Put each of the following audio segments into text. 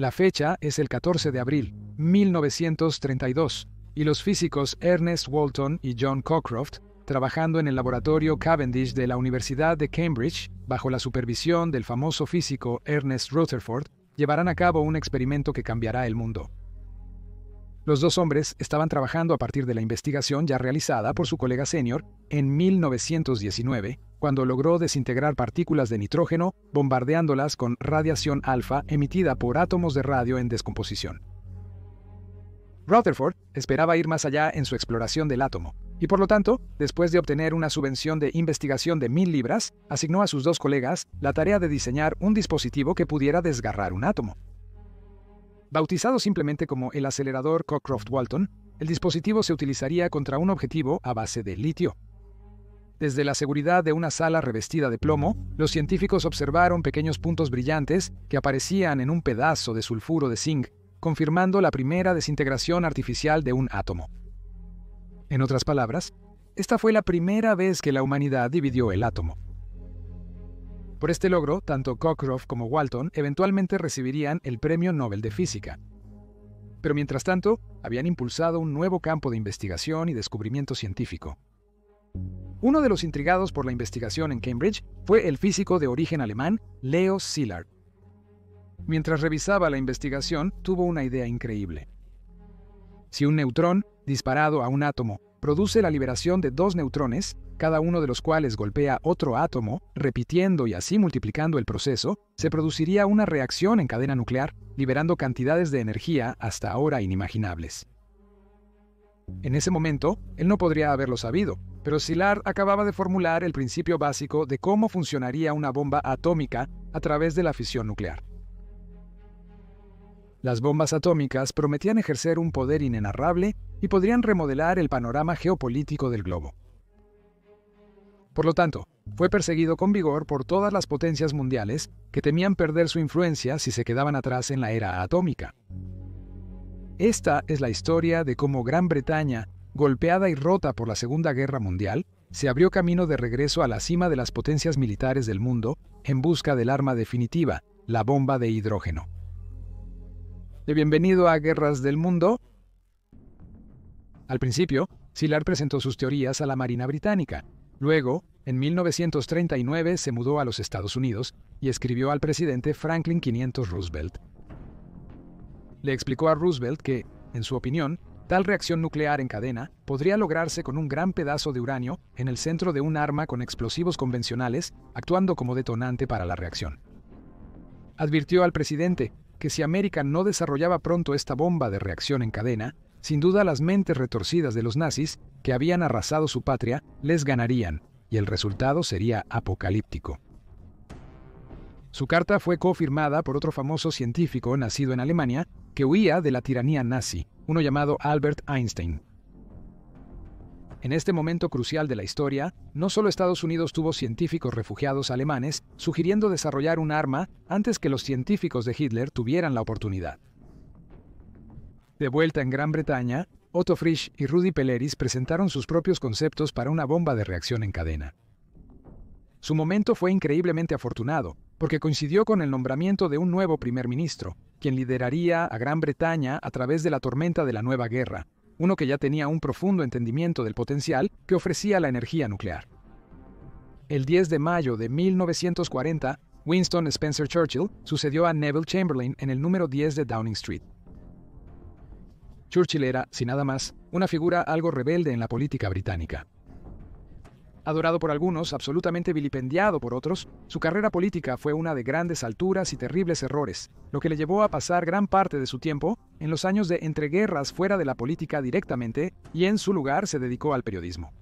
La fecha es el 14 de abril, 1932, y los físicos Ernest Walton y John Cockcroft, trabajando en el laboratorio Cavendish de la Universidad de Cambridge, bajo la supervisión del famoso físico Ernest Rutherford, llevarán a cabo un experimento que cambiará el mundo. Los dos hombres estaban trabajando a partir de la investigación ya realizada por su colega senior en 1919, cuando logró desintegrar partículas de nitrógeno bombardeándolas con radiación alfa emitida por átomos de radio en descomposición. Rutherford esperaba ir más allá en su exploración del átomo, y por lo tanto, después de obtener una subvención de investigación de 1.000 libras, asignó a sus dos colegas la tarea de diseñar un dispositivo que pudiera desgarrar un átomo. Bautizado simplemente como el acelerador Cockcroft-Walton, el dispositivo se utilizaría contra un objetivo a base de litio. Desde la seguridad de una sala revestida de plomo, los científicos observaron pequeños puntos brillantes que aparecían en un pedazo de sulfuro de zinc, confirmando la primera desintegración artificial de un átomo. En otras palabras, esta fue la primera vez que la humanidad dividió el átomo. Por este logro, tanto Cockcroft como Walton eventualmente recibirían el Premio Nobel de Física. Pero mientras tanto, habían impulsado un nuevo campo de investigación y descubrimiento científico. Uno de los intrigados por la investigación en Cambridge fue el físico de origen alemán Leo Szilard. Mientras revisaba la investigación, tuvo una idea increíble. Si un neutrón, disparado a un átomo, produce la liberación de dos neutrones, cada uno de los cuales golpea otro átomo, repitiendo y así multiplicando el proceso, se produciría una reacción en cadena nuclear, liberando cantidades de energía hasta ahora inimaginables. En ese momento, él no podría haberlo sabido, pero Szilard acababa de formular el principio básico de cómo funcionaría una bomba atómica a través de la fisión nuclear. Las bombas atómicas prometían ejercer un poder inenarrable y podrían remodelar el panorama geopolítico del globo. Por lo tanto, fue perseguido con vigor por todas las potencias mundiales que temían perder su influencia si se quedaban atrás en la era atómica. Esta es la historia de cómo Gran Bretaña, golpeada y rota por la Segunda Guerra Mundial, se abrió camino de regreso a la cima de las potencias militares del mundo en busca del arma definitiva, la bomba de hidrógeno. Bienvenido a Guerras del Mundo. Al principio, Szilard presentó sus teorías a la Marina Británica. Luego, en 1939 se mudó a los Estados Unidos y escribió al presidente Franklin 500 Roosevelt. Le explicó a Roosevelt que, en su opinión, tal reacción nuclear en cadena podría lograrse con un gran pedazo de uranio en el centro de un arma con explosivos convencionales actuando como detonante para la reacción. Advirtió al presidente que si América no desarrollaba pronto esta bomba de reacción en cadena, sin duda las mentes retorcidas de los nazis, que habían arrasado su patria, les ganarían, y el resultado sería apocalíptico. Su carta fue cofirmada por otro famoso científico nacido en Alemania que huía de la tiranía nazi, uno llamado Albert Einstein. En este momento crucial de la historia, no solo Estados Unidos tuvo científicos refugiados alemanes sugiriendo desarrollar un arma antes que los científicos de Hitler tuvieran la oportunidad. De vuelta en Gran Bretaña, Otto Frisch y Rudi Pelleris presentaron sus propios conceptos para una bomba de reacción en cadena. Su momento fue increíblemente afortunado, porque coincidió con el nombramiento de un nuevo primer ministro, quien lideraría a Gran Bretaña a través de la tormenta de la Nueva Guerra, uno que ya tenía un profundo entendimiento del potencial que ofrecía la energía nuclear. El 10 de mayo de 1940, Winston Spencer Churchill sucedió a Neville Chamberlain en el número 10 de Downing Street. Churchill era, sin nada más, una figura algo rebelde en la política británica. Adorado por algunos, absolutamente vilipendiado por otros, su carrera política fue una de grandes alturas y terribles errores, lo que le llevó a pasar gran parte de su tiempo en los años de entreguerras fuera de la política directamente y en su lugar se dedicó al periodismo.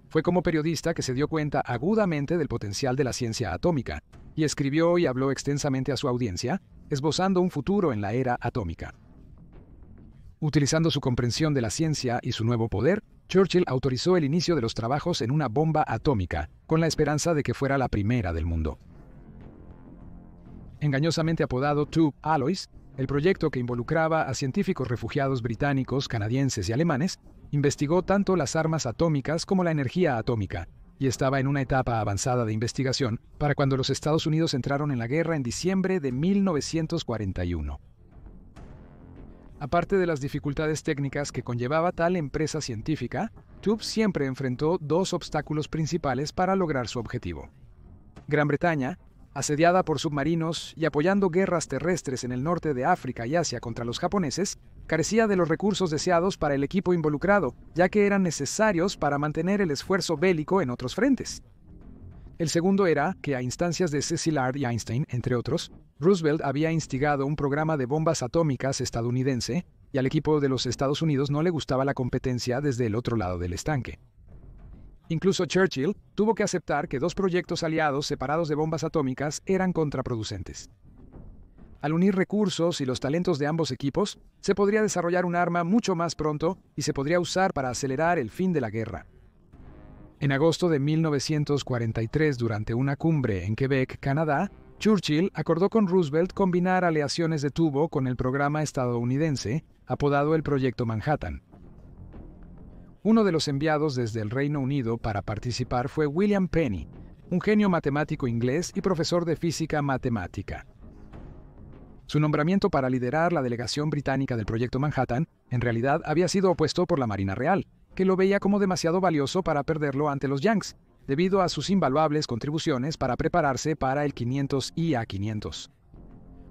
Fue como periodista que se dio cuenta agudamente del potencial de la ciencia atómica y escribió y habló extensamente a su audiencia, esbozando un futuro en la era atómica. Utilizando su comprensión de la ciencia y su nuevo poder, Churchill autorizó el inicio de los trabajos en una bomba atómica, con la esperanza de que fuera la primera del mundo. Engañosamente apodado Tube Alloys, el proyecto que involucraba a científicos refugiados británicos, canadienses y alemanes, investigó tanto las armas atómicas como la energía atómica, y estaba en una etapa avanzada de investigación para cuando los Estados Unidos entraron en la guerra en diciembre de 1941. Aparte de las dificultades técnicas que conllevaba tal empresa científica, Tubes siempre enfrentó dos obstáculos principales para lograr su objetivo. Gran Bretaña, asediada por submarinos y apoyando guerras terrestres en el norte de África y Asia contra los japoneses, carecía de los recursos deseados para el equipo involucrado, ya que eran necesarios para mantener el esfuerzo bélico en otros frentes. El segundo era que, a instancias de Szilard y Einstein, entre otros, Roosevelt había instigado un programa de bombas atómicas estadounidense, y al equipo de los Estados Unidos no le gustaba la competencia desde el otro lado del estanque. Incluso Churchill tuvo que aceptar que dos proyectos aliados separados de bombas atómicas eran contraproducentes. Al unir recursos y los talentos de ambos equipos, se podría desarrollar un arma mucho más pronto y se podría usar para acelerar el fin de la guerra. En agosto de 1943, durante una cumbre en Quebec, Canadá, Churchill acordó con Roosevelt combinar aleaciones de tubo con el programa estadounidense, apodado el Proyecto Manhattan. Uno de los enviados desde el Reino Unido para participar fue William Penny, un genio matemático inglés y profesor de física matemática. Su nombramiento para liderar la delegación británica del Proyecto Manhattan en realidad había sido opuesto por la Marina Real, que lo veía como demasiado valioso para perderlo ante los Yankees, debido a sus invaluables contribuciones para prepararse para el 500 y A-500.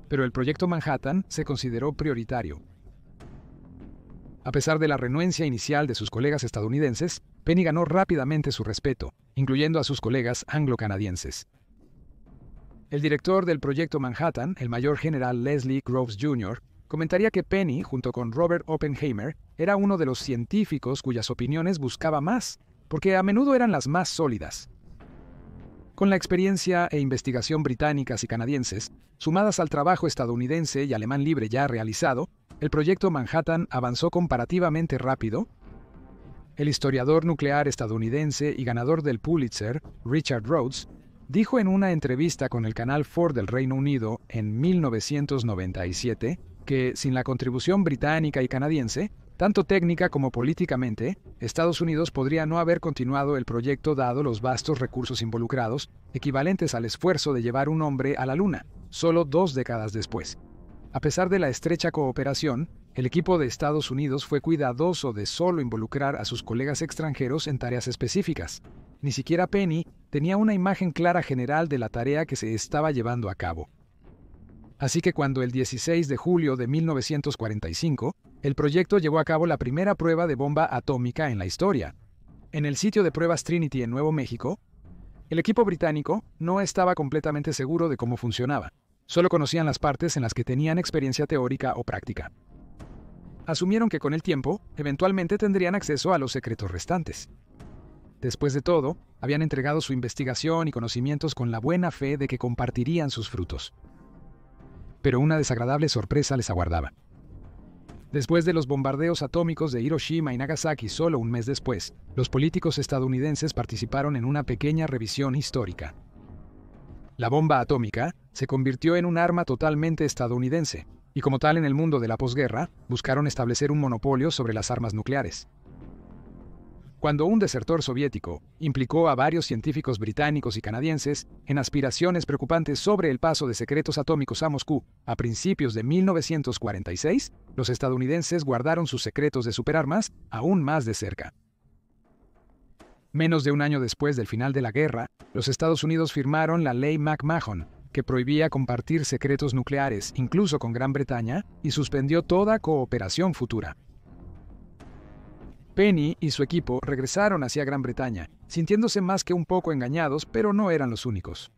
Pero el Proyecto Manhattan se consideró prioritario. A pesar de la renuencia inicial de sus colegas estadounidenses, Penny ganó rápidamente su respeto, incluyendo a sus colegas anglo-canadienses. El director del Proyecto Manhattan, el mayor general Leslie Groves Jr., comentaría que Penny, junto con Robert Oppenheimer, era uno de los científicos cuyas opiniones buscaba más, porque a menudo eran las más sólidas. Con la experiencia e investigación británicas y canadienses, sumadas al trabajo estadounidense y alemán libre ya realizado, el Proyecto Manhattan avanzó comparativamente rápido. El historiador nuclear estadounidense y ganador del Pulitzer, Richard Rhodes, dijo en una entrevista con el canal 4 del Reino Unido en 1997 que, sin la contribución británica y canadiense, tanto técnica como políticamente, Estados Unidos podría no haber continuado el proyecto dado los vastos recursos involucrados, equivalentes al esfuerzo de llevar un hombre a la Luna, solo 2 décadas después. A pesar de la estrecha cooperación, el equipo de Estados Unidos fue cuidadoso de solo involucrar a sus colegas extranjeros en tareas específicas. Ni siquiera Penny tenía una imagen clara general de la tarea que se estaba llevando a cabo. Así que cuando el 16 de julio de 1945, el proyecto llevó a cabo la primera prueba de bomba atómica en la historia. En el sitio de pruebas Trinity en Nuevo México, el equipo británico no estaba completamente seguro de cómo funcionaba. Solo conocían las partes en las que tenían experiencia teórica o práctica. Asumieron que con el tiempo, eventualmente tendrían acceso a los secretos restantes. Después de todo, habían entregado su investigación y conocimientos con la buena fe de que compartirían sus frutos. Pero una desagradable sorpresa les aguardaba. Después de los bombardeos atómicos de Hiroshima y Nagasaki solo un mes después, los políticos estadounidenses participaron en una pequeña revisión histórica. La bomba atómica se convirtió en un arma totalmente estadounidense, y como tal en el mundo de la posguerra, buscaron establecer un monopolio sobre las armas nucleares. Cuando un desertor soviético implicó a varios científicos británicos y canadienses en aspiraciones preocupantes sobre el paso de secretos atómicos a Moscú a principios de 1946, los estadounidenses guardaron sus secretos de superarmas aún más de cerca. Menos de un año después del final de la guerra, los Estados Unidos firmaron la Ley McMahon, que prohibía compartir secretos nucleares, incluso con Gran Bretaña, y suspendió toda cooperación futura. Penny y su equipo regresaron hacia Gran Bretaña, sintiéndose más que un poco engañados, pero no eran los únicos.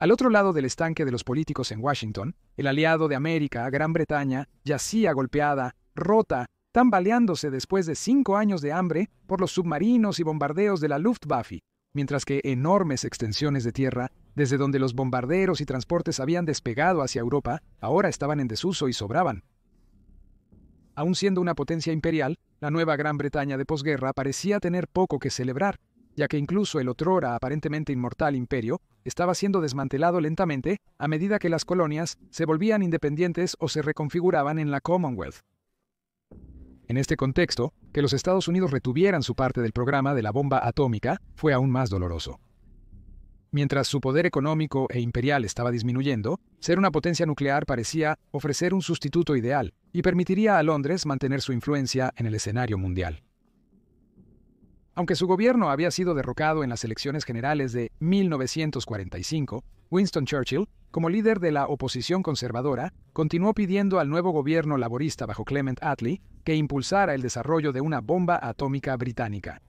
Al otro lado del estanque de los políticos en Washington, el aliado de América, Gran Bretaña, yacía golpeada, rota, tambaleándose después de 5 años de hambre por los submarinos y bombardeos de la Luftwaffe, mientras que enormes extensiones de tierra, desde donde los bombarderos y transportes habían despegado hacia Europa, ahora estaban en desuso y sobraban. Aun siendo una potencia imperial, la nueva Gran Bretaña de posguerra parecía tener poco que celebrar. ya que incluso el otrora aparentemente inmortal imperio estaba siendo desmantelado lentamente a medida que las colonias se volvían independientes o se reconfiguraban en la Commonwealth. En este contexto, que los Estados Unidos retuvieran su parte del programa de la bomba atómica fue aún más doloroso. Mientras su poder económico e imperial estaba disminuyendo, ser una potencia nuclear parecía ofrecer un sustituto ideal y permitiría a Londres mantener su influencia en el escenario mundial. Aunque su gobierno había sido derrocado en las elecciones generales de 1945, Winston Churchill, como líder de la oposición conservadora, continuó pidiendo al nuevo gobierno laborista bajo Clement Attlee que impulsara el desarrollo de una bomba atómica británica.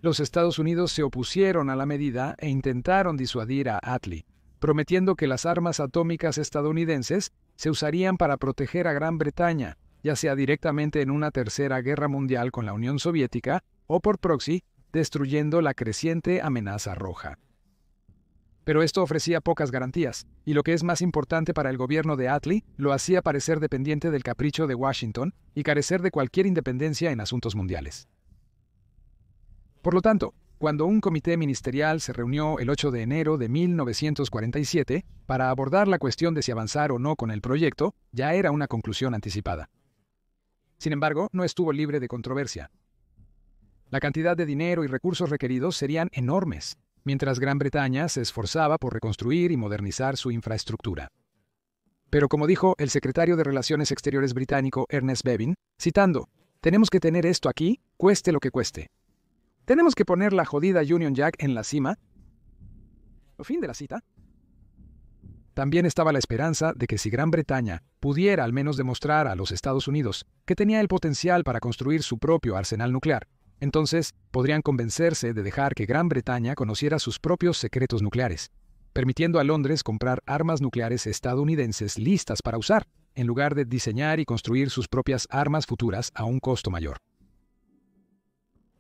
Los Estados Unidos se opusieron a la medida e intentaron disuadir a Attlee, prometiendo que las armas atómicas estadounidenses se usarían para proteger a Gran Bretaña, ya sea directamente en una tercera guerra mundial con la Unión Soviética o por proxy, destruyendo la creciente amenaza roja. Pero esto ofrecía pocas garantías, y lo que es más importante para el gobierno de Attlee, lo hacía parecer dependiente del capricho de Washington y carecer de cualquier independencia en asuntos mundiales. Por lo tanto, cuando un comité ministerial se reunió el 8 de enero de 1947 para abordar la cuestión de si avanzar o no con el proyecto, ya era una conclusión anticipada. Sin embargo, no estuvo libre de controversia. La cantidad de dinero y recursos requeridos serían enormes, mientras Gran Bretaña se esforzaba por reconstruir y modernizar su infraestructura. Pero como dijo el secretario de Relaciones Exteriores británico Ernest Bevin, citando, «Tenemos que tener esto aquí, cueste lo que cueste. Tenemos que poner la jodida Union Jack en la cima». Fin de la cita. También estaba la esperanza de que si Gran Bretaña pudiera al menos demostrar a los Estados Unidos que tenía el potencial para construir su propio arsenal nuclear, entonces podrían convencerse de dejar que Gran Bretaña conociera sus propios secretos nucleares, permitiendo a Londres comprar armas nucleares estadounidenses listas para usar, en lugar de diseñar y construir sus propias armas futuras a un costo mayor.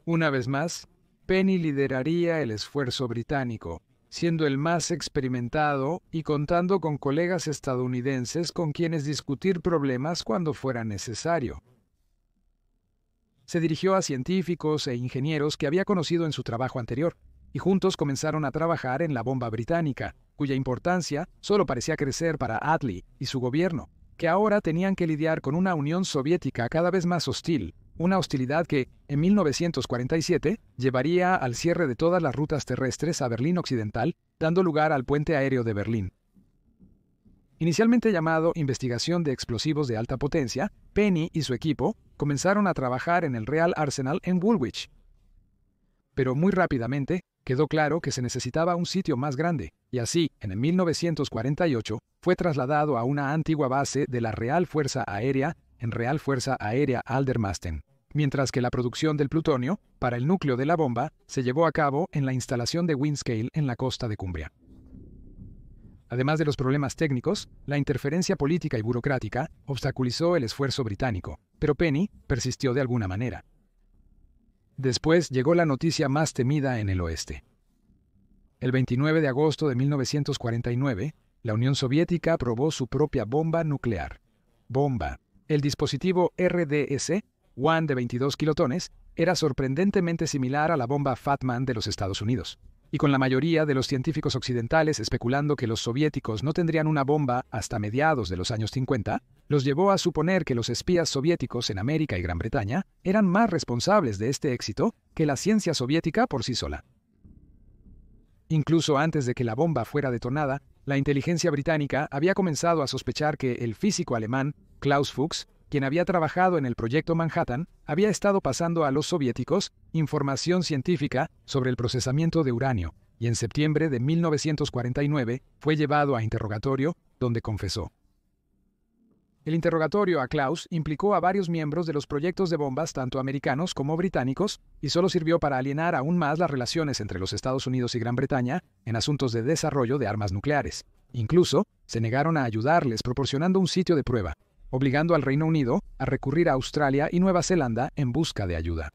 Una vez más, Penny lideraría el esfuerzo británico, siendo el más experimentado y contando con colegas estadounidenses con quienes discutir problemas cuando fuera necesario. Se dirigió a científicos e ingenieros que había conocido en su trabajo anterior, y juntos comenzaron a trabajar en la bomba británica, cuya importancia solo parecía crecer para Attlee y su gobierno, que ahora tenían que lidiar con una Unión Soviética cada vez más hostil, una hostilidad que, en 1947, llevaría al cierre de todas las rutas terrestres a Berlín Occidental, dando lugar al puente aéreo de Berlín. Inicialmente llamado Investigación de Explosivos de Alta Potencia, Penny y su equipo comenzaron a trabajar en el Real Arsenal en Woolwich. Pero muy rápidamente quedó claro que se necesitaba un sitio más grande, y así, en 1948, fue trasladado a una antigua base de la Real Fuerza Aérea en Real Fuerza Aérea Aldermaston, mientras que la producción del plutonio para el núcleo de la bomba se llevó a cabo en la instalación de Windscale en la costa de Cumbria. Además de los problemas técnicos, la interferencia política y burocrática obstaculizó el esfuerzo británico, pero Penny persistió de alguna manera. Después llegó la noticia más temida en el oeste. El 29 de agosto de 1949, la Unión Soviética probó su propia bomba nuclear. Bomba. El dispositivo RDS-1 de 22 kilotones era sorprendentemente similar a la bomba Fat Man de los Estados Unidos, y con la mayoría de los científicos occidentales especulando que los soviéticos no tendrían una bomba hasta mediados de los años 50, los llevó a suponer que los espías soviéticos en América y Gran Bretaña eran más responsables de este éxito que la ciencia soviética por sí sola. Incluso antes de que la bomba fuera detonada, la inteligencia británica había comenzado a sospechar que el físico alemán Klaus Fuchs, quien había trabajado en el proyecto Manhattan, había estado pasando a los soviéticos información científica sobre el procesamiento de uranio, y en septiembre de 1949 fue llevado a interrogatorio, donde confesó. El interrogatorio a Klaus implicó a varios miembros de los proyectos de bombas tanto americanos como británicos y solo sirvió para alienar aún más las relaciones entre los Estados Unidos y Gran Bretaña en asuntos de desarrollo de armas nucleares. Incluso, se negaron a ayudarles proporcionando un sitio de prueba, obligando al Reino Unido a recurrir a Australia y Nueva Zelanda en busca de ayuda.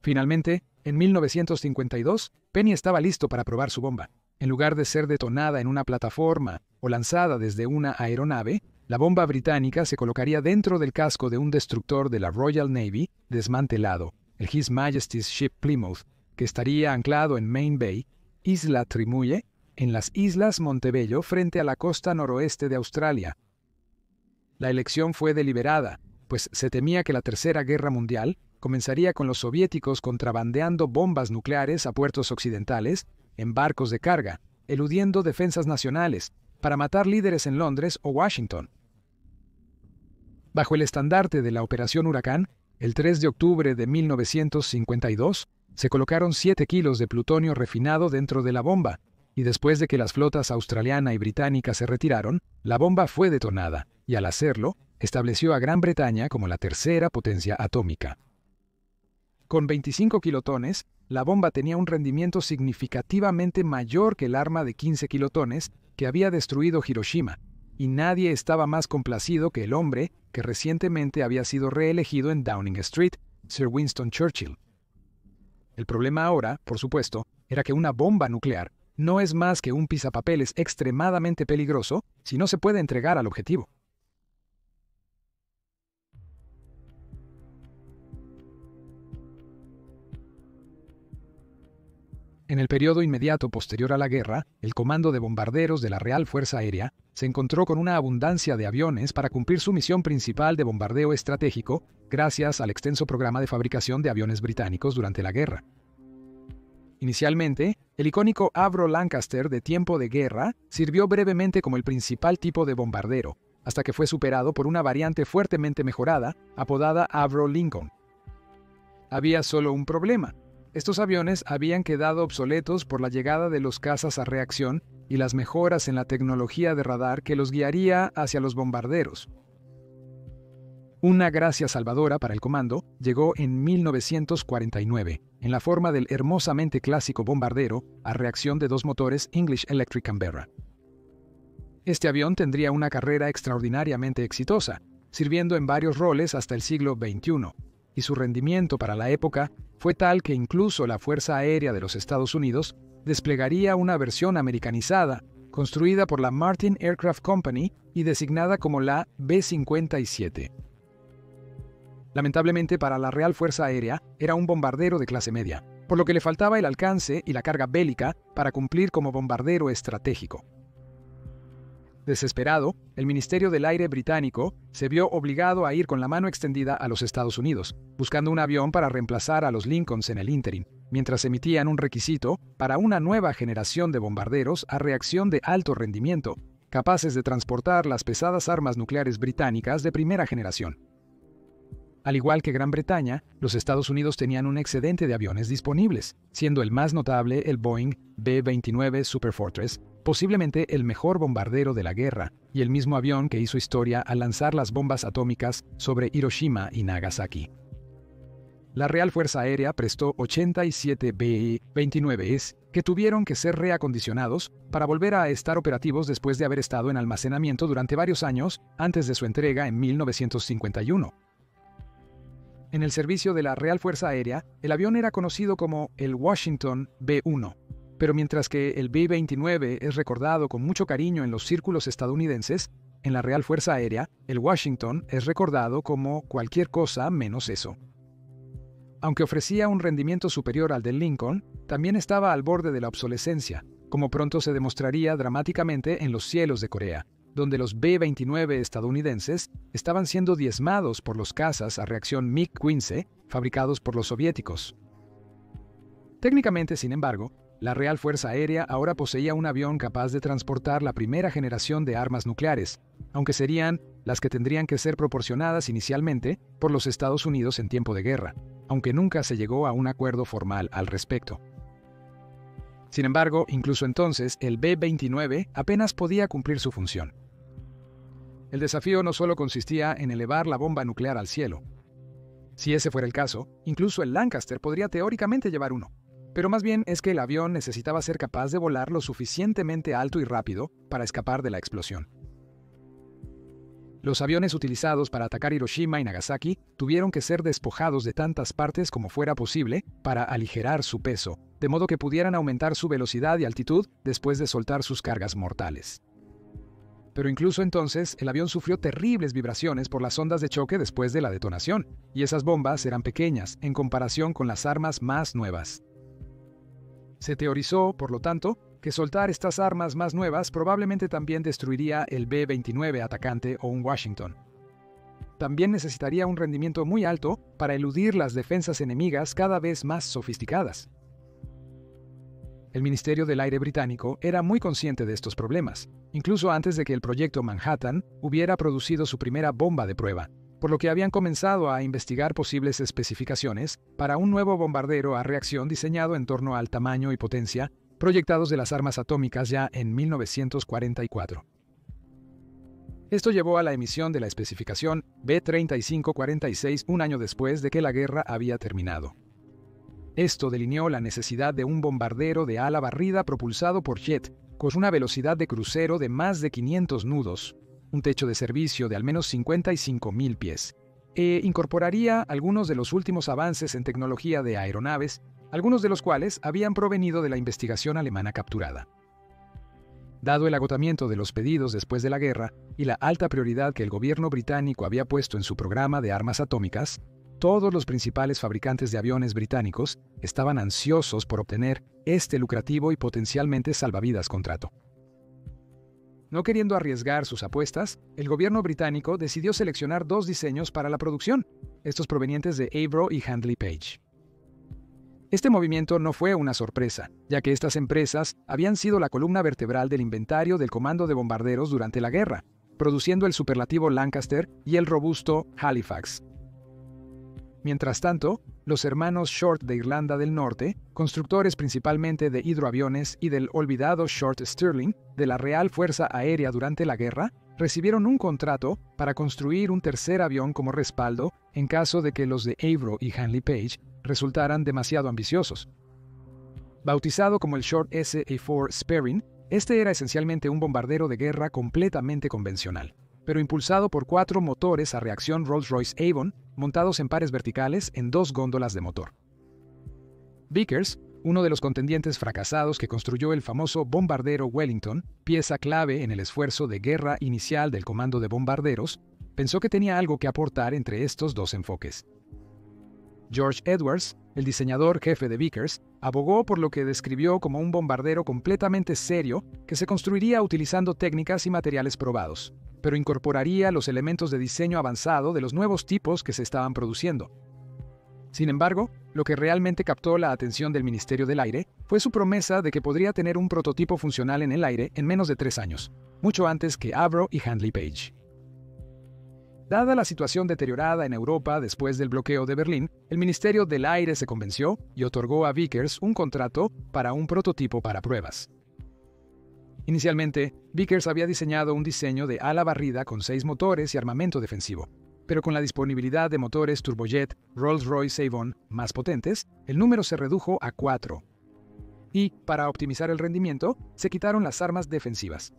Finalmente, en 1952, Penny estaba listo para probar su bomba. En lugar de ser detonada en una plataforma o lanzada desde una aeronave, la bomba británica se colocaría dentro del casco de un destructor de la Royal Navy desmantelado, el His Majesty's Ship Plymouth, que estaría anclado en Main Bay, Isla Trimuye, en las Islas Montebello frente a la costa noroeste de Australia. La elección fue deliberada, pues se temía que la Tercera Guerra Mundial comenzaría con los soviéticos contrabandeando bombas nucleares a puertos occidentales en barcos de carga, eludiendo defensas nacionales, para matar líderes en Londres o Washington. Bajo el estandarte de la Operación Huracán, el 3 de octubre de 1952, se colocaron 7 kilos de plutonio refinado dentro de la bomba, y después de que las flotas australiana y británica se retiraron, la bomba fue detonada, y al hacerlo, estableció a Gran Bretaña como la tercera potencia atómica. Con 25 kilotones, la bomba tenía un rendimiento significativamente mayor que el arma de 15 kilotones que había destruido Hiroshima, y nadie estaba más complacido que el hombre que recientemente había sido reelegido en Downing Street, Sir Winston Churchill. El problema ahora, por supuesto, era que una bomba nuclear no es más que un pisapapeles extremadamente peligroso si no se puede entregar al objetivo. En el periodo inmediato posterior a la guerra, el Comando de Bombarderos de la Real Fuerza Aérea se encontró con una abundancia de aviones para cumplir su misión principal de bombardeo estratégico gracias al extenso programa de fabricación de aviones británicos durante la guerra. Inicialmente, el icónico Avro Lancaster de tiempo de guerra sirvió brevemente como el principal tipo de bombardero, hasta que fue superado por una variante fuertemente mejorada, apodada Avro Lincoln. Había solo un problema. Estos aviones habían quedado obsoletos por la llegada de los cazas a reacción y las mejoras en la tecnología de radar que los guiaría hacia los bombarderos. Una gracia salvadora para el comando llegó en 1949, en la forma del hermosamente clásico bombardero a reacción de 2 motores English Electric Canberra. Este avión tendría una carrera extraordinariamente exitosa, sirviendo en varios roles hasta el siglo XXI, y su rendimiento para la época fue tal que incluso la Fuerza Aérea de los Estados Unidos desplegaría una versión americanizada, construida por la Martin Aircraft Company y designada como la B-57. Lamentablemente para la Real Fuerza Aérea era un bombardero de clase media, por lo que le faltaba el alcance y la carga bélica para cumplir como bombardero estratégico. Desesperado, el Ministerio del Aire británico se vio obligado a ir con la mano extendida a los Estados Unidos, buscando un avión para reemplazar a los Lincolns en el ínterin, mientras emitían un requisito para una nueva generación de bombarderos a reacción de alto rendimiento, capaces de transportar las pesadas armas nucleares británicas de primera generación. Al igual que Gran Bretaña, los Estados Unidos tenían un excedente de aviones disponibles, siendo el más notable el Boeing B-29 Superfortress, posiblemente el mejor bombardero de la guerra, y el mismo avión que hizo historia al lanzar las bombas atómicas sobre Hiroshima y Nagasaki. La Real Fuerza Aérea prestó 87 B-29s que tuvieron que ser reacondicionados para volver a estar operativos después de haber estado en almacenamiento durante varios años antes de su entrega en 1951. En el servicio de la Real Fuerza Aérea, el avión era conocido como el Washington B-1, pero mientras que el B-29 es recordado con mucho cariño en los círculos estadounidenses, en la Real Fuerza Aérea, el Washington es recordado como cualquier cosa menos eso. Aunque ofrecía un rendimiento superior al del Lincoln, también estaba al borde de la obsolescencia, como pronto se demostraría dramáticamente en los cielos de Corea, donde los B-29 estadounidenses estaban siendo diezmados por los cazas a reacción MiG-15 fabricados por los soviéticos. Técnicamente, sin embargo, la Real Fuerza Aérea ahora poseía un avión capaz de transportar la primera generación de armas nucleares, aunque serían las que tendrían que ser proporcionadas inicialmente por los Estados Unidos en tiempo de guerra, aunque nunca se llegó a un acuerdo formal al respecto. Sin embargo, incluso entonces, el B-29 apenas podía cumplir su función. El desafío no solo consistía en elevar la bomba nuclear al cielo. Si ese fuera el caso, incluso el Lancaster podría teóricamente llevar uno, pero más bien es que el avión necesitaba ser capaz de volar lo suficientemente alto y rápido para escapar de la explosión. Los aviones utilizados para atacar Hiroshima y Nagasaki tuvieron que ser despojados de tantas partes como fuera posible para aligerar su peso, de modo que pudieran aumentar su velocidad y altitud después de soltar sus cargas mortales. Pero incluso entonces, el avión sufrió terribles vibraciones por las ondas de choque después de la detonación, y esas bombas eran pequeñas en comparación con las armas más nuevas. Se teorizó, por lo tanto, que soltar estas armas más nuevas probablemente también destruiría el B-29 atacante o un Washington. También necesitaría un rendimiento muy alto para eludir las defensas enemigas cada vez más sofisticadas. El Ministerio del Aire británico era muy consciente de estos problemas, incluso antes de que el proyecto Manhattan hubiera producido su primera bomba de prueba, por lo que habían comenzado a investigar posibles especificaciones para un nuevo bombardero a reacción diseñado en torno al tamaño y potencia proyectados de las armas atómicas ya en 1944. Esto llevó a la emisión de la especificación B-3546 un año después de que la guerra había terminado. Esto delineó la necesidad de un bombardero de ala barrida propulsado por jet, con una velocidad de crucero de más de 500 nudos, un techo de servicio de al menos 55.000 pies, e incorporaría algunos de los últimos avances en tecnología de aeronaves, algunos de los cuales habían provenido de la investigación alemana capturada. Dado el agotamiento de los pedidos después de la guerra y la alta prioridad que el gobierno británico había puesto en su programa de armas atómicas, todos los principales fabricantes de aviones británicos estaban ansiosos por obtener este lucrativo y potencialmente salvavidas contrato. No queriendo arriesgar sus apuestas, el gobierno británico decidió seleccionar dos diseños para la producción, estos provenientes de Avro y Handley Page. Este movimiento no fue una sorpresa, ya que estas empresas habían sido la columna vertebral del inventario del Comando de Bombarderos durante la guerra, produciendo el superlativo Lancaster y el robusto Halifax. Mientras tanto, los hermanos Short de Irlanda del Norte, constructores principalmente de hidroaviones y del olvidado Short Stirling de la Real Fuerza Aérea durante la guerra, recibieron un contrato para construir un tercer avión como respaldo en caso de que los de Avro y Handley Page resultaran demasiado ambiciosos. Bautizado como el Short SA-4 Sperrin, este era esencialmente un bombardero de guerra completamente convencional, pero impulsado por 4 motores a reacción Rolls-Royce Avon, montados en pares verticales en 2 góndolas de motor. Vickers, uno de los contendientes fracasados que construyó el famoso bombardero Wellington, pieza clave en el esfuerzo de guerra inicial del Comando de Bombarderos, pensó que tenía algo que aportar entre estos dos enfoques. George Edwards, el diseñador jefe de Vickers, abogó por lo que describió como un bombardero completamente serio que se construiría utilizando técnicas y materiales probados, pero incorporaría los elementos de diseño avanzado de los nuevos tipos que se estaban produciendo. Sin embargo, lo que realmente captó la atención del Ministerio del Aire fue su promesa de que podría tener un prototipo funcional en el aire en menos de 3 años, mucho antes que Avro y Handley Page. Dada la situación deteriorada en Europa después del bloqueo de Berlín, el Ministerio del Aire se convenció y otorgó a Vickers un contrato para un prototipo para pruebas. Inicialmente, Vickers había diseñado un diseño de ala barrida con 6 motores y armamento defensivo, pero con la disponibilidad de motores turbojet Rolls-Royce Avon más potentes, el número se redujo a 4. Y, para optimizar el rendimiento, se quitaron las armas defensivas.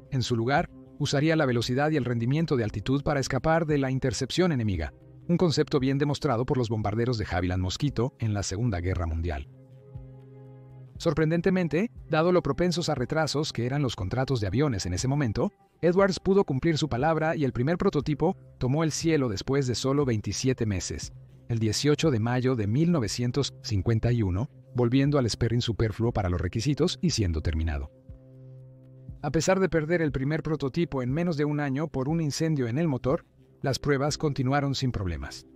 En su lugar, usaría la velocidad y el rendimiento de altitud para escapar de la intercepción enemiga, un concepto bien demostrado por los bombarderos de Havilland Mosquito en la Segunda Guerra Mundial. Sorprendentemente, dado lo propensos a retrasos que eran los contratos de aviones en ese momento, Edwards pudo cumplir su palabra y el primer prototipo tomó el cielo después de solo 27 meses, el 18 de mayo de 1951, volviendo al Sperrin superfluo para los requisitos y siendo terminado. A pesar de perder el primer prototipo en menos de un año por un incendio en el motor, las pruebas continuaron sin problemas.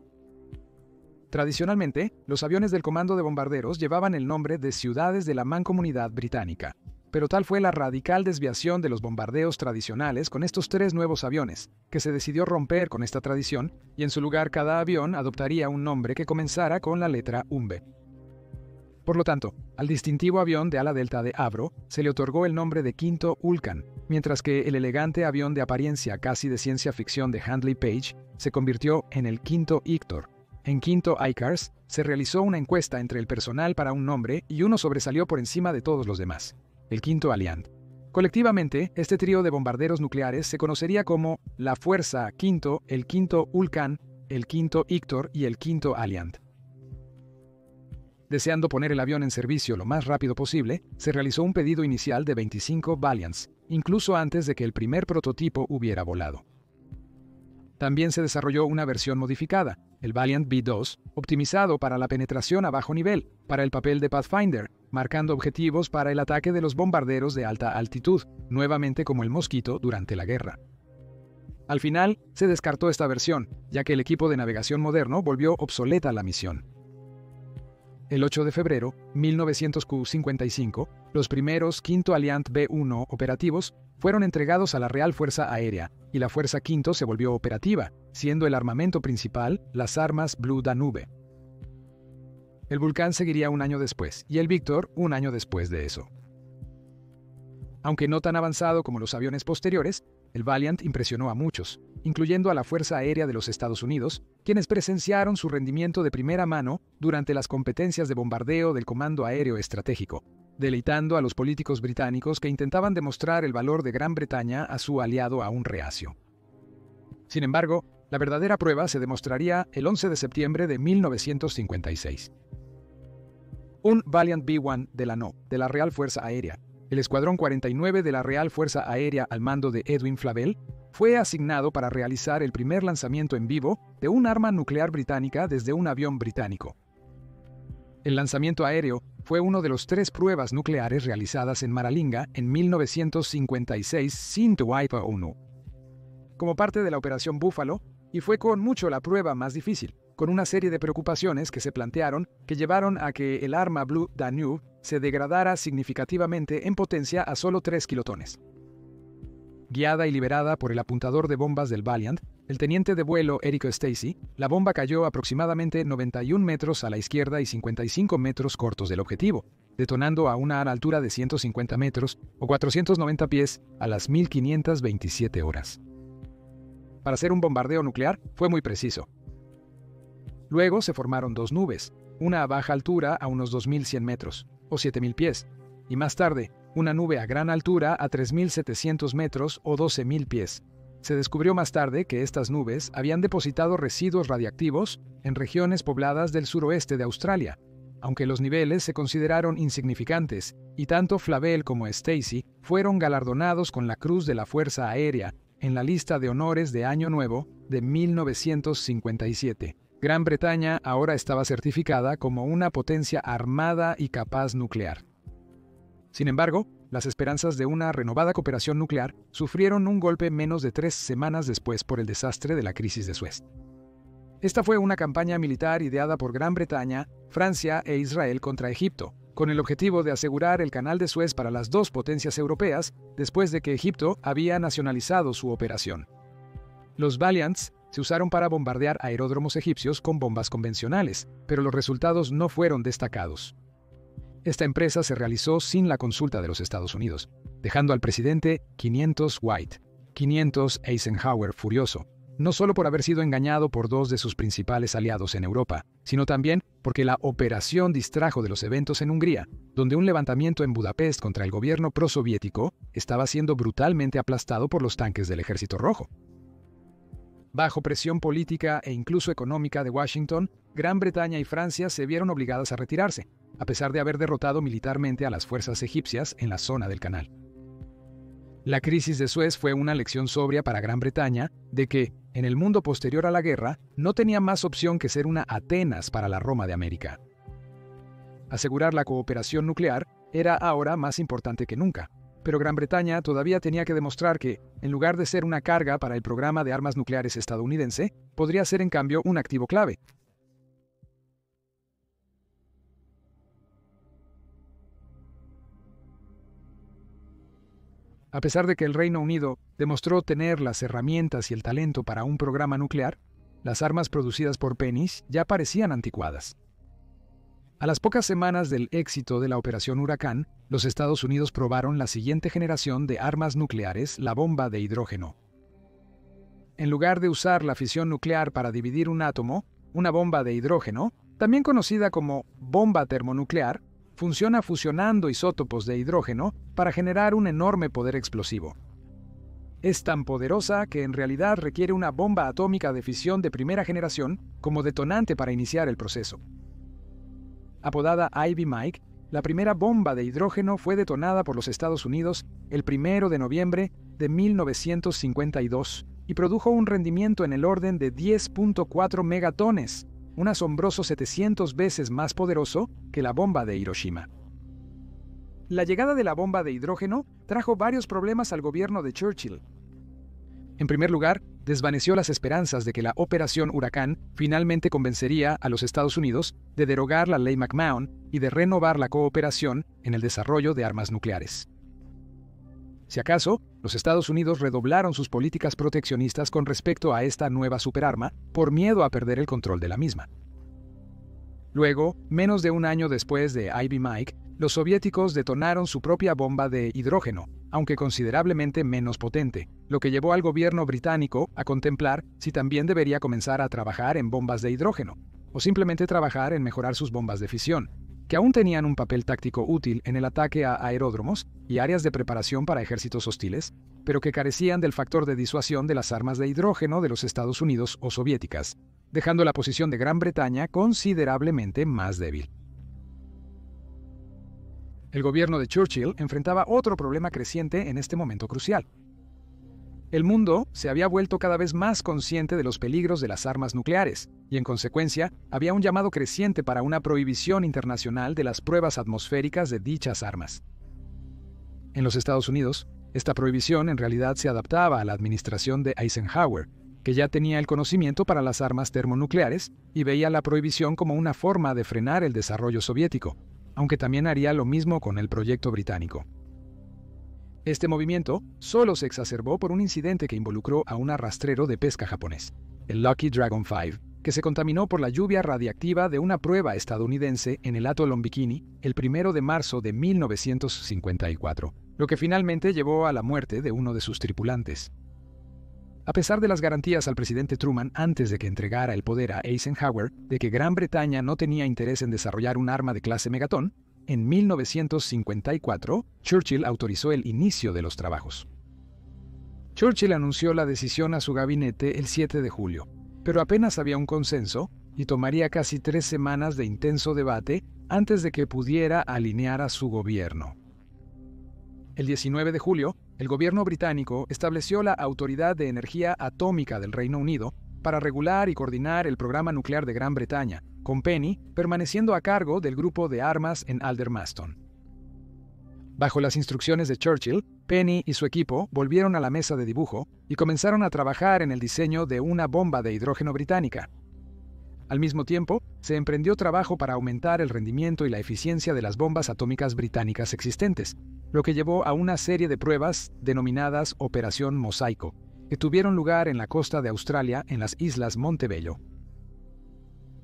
Tradicionalmente, los aviones del Comando de Bombarderos llevaban el nombre de ciudades de la Mancomunidad Británica, pero tal fue la radical desviación de los bombardeos tradicionales con estos 3 nuevos aviones, que se decidió romper con esta tradición y en su lugar cada avión adoptaría un nombre que comenzara con la letra UMB. Por lo tanto, al distintivo avión de ala delta de Avro se le otorgó el nombre de Quinto Ulcan, mientras que el elegante avión de apariencia casi de ciencia ficción de Handley Page se convirtió en el Quinto Ictor. En Quinto ICARS se realizó una encuesta entre el personal para un nombre y uno sobresalió por encima de todos los demás, el Quinto Alliant. Colectivamente, este trío de bombarderos nucleares se conocería como la Fuerza Quinto, el Quinto Ulcan, el Quinto Ictor y el Quinto Alliant. Deseando poner el avión en servicio lo más rápido posible, se realizó un pedido inicial de 25 Valiants, incluso antes de que el primer prototipo hubiera volado. También se desarrolló una versión modificada, el Valiant B-2, optimizado para la penetración a bajo nivel, para el papel de Pathfinder, marcando objetivos para el ataque de los bombarderos de alta altitud, nuevamente como el Mosquito durante la guerra. Al final, se descartó esta versión, ya que el equipo de navegación moderno volvió obsoleta la misión. El 8 de febrero, 1955, los primeros V Alliant B-1 operativos fueron entregados a la Real Fuerza Aérea, y la Fuerza V se volvió operativa, siendo el armamento principal las armas Blue Danube. El Vulcan seguiría un año después, y el Victor un año después de eso. Aunque no tan avanzado como los aviones posteriores, el Valiant impresionó a muchos, incluyendo a la Fuerza Aérea de los Estados Unidos, quienes presenciaron su rendimiento de primera mano durante las competencias de bombardeo del Comando Aéreo Estratégico, deleitando a los políticos británicos que intentaban demostrar el valor de Gran Bretaña a su aliado aún reacio. Sin embargo, la verdadera prueba se demostraría el 11 de septiembre de 1956. Un Valiant B-1 de la Real Fuerza Aérea, el Escuadrón 49 de la Real Fuerza Aérea al mando de Edwin Flavell, fue asignado para realizar el primer lanzamiento en vivo de un arma nuclear británica desde un avión británico. El lanzamiento aéreo fue uno de los 3 pruebas nucleares realizadas en Maralinga en 1956 sin Dwight ONU, como parte de la Operación Búfalo, y fue con mucho la prueba más difícil, con una serie de preocupaciones que se plantearon que llevaron a que el arma Blue Danube se degradara significativamente en potencia a solo 3 kilotones. Guiada y liberada por el apuntador de bombas del Valiant, el teniente de vuelo Eric Stacy, la bomba cayó aproximadamente 91 metros a la izquierda y 55 metros cortos del objetivo, detonando a una altura de 150 metros o 490 pies a las 1527 horas. Para hacer un bombardeo nuclear fue muy preciso. Luego se formaron 2 nubes, una a baja altura a unos 2100 metros, o 7000 pies, y más tarde, una nube a gran altura a 3700 metros o 12000 pies. Se descubrió más tarde que estas nubes habían depositado residuos radiactivos en regiones pobladas del suroeste de Australia, aunque los niveles se consideraron insignificantes, y tanto Flavell como Stacy fueron galardonados con la Cruz de la Fuerza Aérea en la lista de honores de Año Nuevo de 1957. Gran Bretaña ahora estaba certificada como una potencia armada y capaz nuclear. Sin embargo, las esperanzas de una renovada cooperación nuclear sufrieron un golpe menos de 3 semanas después por el desastre de la crisis de Suez. Esta fue una campaña militar ideada por Gran Bretaña, Francia e Israel contra Egipto, con el objetivo de asegurar el canal de Suez para las 2 potencias europeas después de que Egipto había nacionalizado su operación. Los Valiants se usaron para bombardear aeródromos egipcios con bombas convencionales, pero los resultados no fueron destacados. Esta empresa se realizó sin la consulta de los Estados Unidos, dejando al presidente 500 White, 500 Eisenhower furioso, no solo por haber sido engañado por 2 de sus principales aliados en Europa, sino también porque la operación distrajo de los eventos en Hungría, donde un levantamiento en Budapest contra el gobierno prosoviético estaba siendo brutalmente aplastado por los tanques del Ejército Rojo. Bajo presión política e incluso económica de Washington, Gran Bretaña y Francia se vieron obligadas a retirarse, a pesar de haber derrotado militarmente a las fuerzas egipcias en la zona del canal. La crisis de Suez fue una lección sobria para Gran Bretaña de que, en el mundo posterior a la guerra, no tenía más opción que ser una Atenas para la Roma de América. Asegurar la cooperación nuclear era ahora más importante que nunca, pero Gran Bretaña todavía tenía que demostrar que, en lugar de ser una carga para el programa de armas nucleares estadounidense, podría ser en cambio un activo clave. A pesar de que el Reino Unido demostró tener las herramientas y el talento para un programa nuclear, las armas producidas por Pennis ya parecían anticuadas. A las pocas semanas del éxito de la Operación Huracán, los Estados Unidos probaron la siguiente generación de armas nucleares, la bomba de hidrógeno. En lugar de usar la fisión nuclear para dividir un átomo, una bomba de hidrógeno, también conocida como bomba termonuclear, funciona fusionando isótopos de hidrógeno para generar un enorme poder explosivo. Es tan poderosa que en realidad requiere una bomba atómica de fisión de primera generación como detonante para iniciar el proceso. apodada Ivy Mike, la primera bomba de hidrógeno fue detonada por los Estados Unidos el 1 de noviembre de 1952 y produjo un rendimiento en el orden de 10.4 megatones, un asombroso 700 veces más poderoso que la bomba de Hiroshima. La llegada de la bomba de hidrógeno trajo varios problemas al gobierno de Churchill. En primer lugar, desvaneció las esperanzas de que la Operación Huracán finalmente convencería a los Estados Unidos de derogar la Ley McMahon y de renovar la cooperación en el desarrollo de armas nucleares. Si acaso, los Estados Unidos redoblaron sus políticas proteccionistas con respecto a esta nueva superarma por miedo a perder el control de la misma. Luego, menos de un año después de Ivy Mike, los soviéticos detonaron su propia bomba de hidrógeno, aunque considerablemente menos potente, lo que llevó al gobierno británico a contemplar si también debería comenzar a trabajar en bombas de hidrógeno, o simplemente trabajar en mejorar sus bombas de fisión, que aún tenían un papel táctico útil en el ataque a aeródromos y áreas de preparación para ejércitos hostiles, pero que carecían del factor de disuasión de las armas de hidrógeno de los Estados Unidos o soviéticas, dejando la posición de Gran Bretaña considerablemente más débil. El gobierno de Churchill enfrentaba otro problema creciente en este momento crucial. El mundo se había vuelto cada vez más consciente de los peligros de las armas nucleares, y en consecuencia había un llamado creciente para una prohibición internacional de las pruebas atmosféricas de dichas armas. En los Estados Unidos, esta prohibición en realidad se adaptaba a la administración de Eisenhower, que ya tenía el conocimiento para las armas termonucleares y veía la prohibición como una forma de frenar el desarrollo soviético, aunque también haría lo mismo con el proyecto británico. Este movimiento solo se exacerbó por un incidente que involucró a un arrastrero de pesca japonés, el Lucky Dragon 5, que se contaminó por la lluvia radiactiva de una prueba estadounidense en el atolón Bikini el 1 de marzo de 1954, lo que finalmente llevó a la muerte de uno de sus tripulantes. A pesar de las garantías al presidente Truman antes de que entregara el poder a Eisenhower de que Gran Bretaña no tenía interés en desarrollar un arma de clase megatón, en 1954 Churchill autorizó el inicio de los trabajos. Churchill anunció la decisión a su gabinete el 7 de julio, pero apenas había un consenso y tomaría casi 3 semanas de intenso debate antes de que pudiera alinear a su gobierno. El 19 de julio, el gobierno británico estableció la Autoridad de Energía Atómica del Reino Unido para regular y coordinar el programa nuclear de Gran Bretaña, con Penny permaneciendo a cargo del grupo de armas en Aldermaston. Bajo las instrucciones de Churchill, Penny y su equipo volvieron a la mesa de dibujo y comenzaron a trabajar en el diseño de una bomba de hidrógeno británica. Al mismo tiempo, se emprendió trabajo para aumentar el rendimiento y la eficiencia de las bombas atómicas británicas existentes, lo que llevó a una serie de pruebas denominadas Operación Mosaico, que tuvieron lugar en la costa de Australia en las Islas Montebello.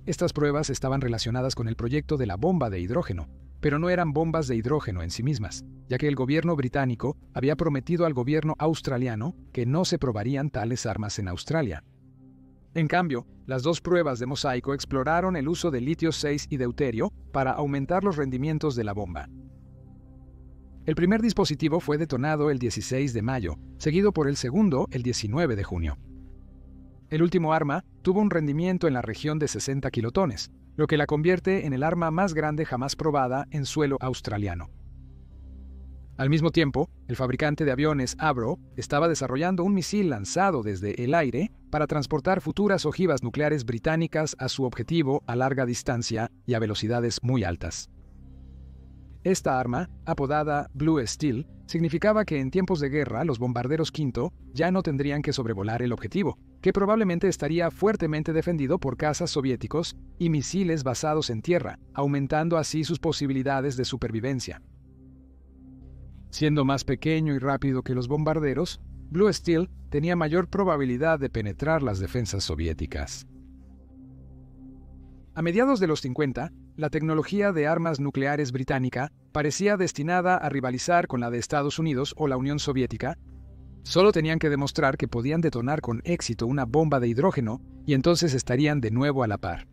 Estas pruebas estaban relacionadas con el proyecto de la bomba de hidrógeno, pero no eran bombas de hidrógeno en sí mismas, ya que el gobierno británico había prometido al gobierno australiano que no se probarían tales armas en Australia. En cambio, las dos pruebas de Mosaico exploraron el uso de litio 6 y deuterio para aumentar los rendimientos de la bomba. El primer dispositivo fue detonado el 16 de mayo, seguido por el segundo el 19 de junio. El último arma tuvo un rendimiento en la región de 60 kilotones, lo que la convierte en el arma más grande jamás probada en suelo australiano. Al mismo tiempo, el fabricante de aviones Avro estaba desarrollando un misil lanzado desde el aire para transportar futuras ojivas nucleares británicas a su objetivo a larga distancia y a velocidades muy altas. Esta arma, apodada Blue Steel, significaba que en tiempos de guerra los bombarderos V ya no tendrían que sobrevolar el objetivo, que probablemente estaría fuertemente defendido por cazas soviéticos y misiles basados en tierra, aumentando así sus posibilidades de supervivencia. Siendo más pequeño y rápido que los bombarderos, Blue Steel tenía mayor probabilidad de penetrar las defensas soviéticas. A mediados de los 50, la tecnología de armas nucleares británica parecía destinada a rivalizar con la de Estados Unidos o la Unión Soviética. Solo tenían que demostrar que podían detonar con éxito una bomba de hidrógeno y entonces estarían de nuevo a la par.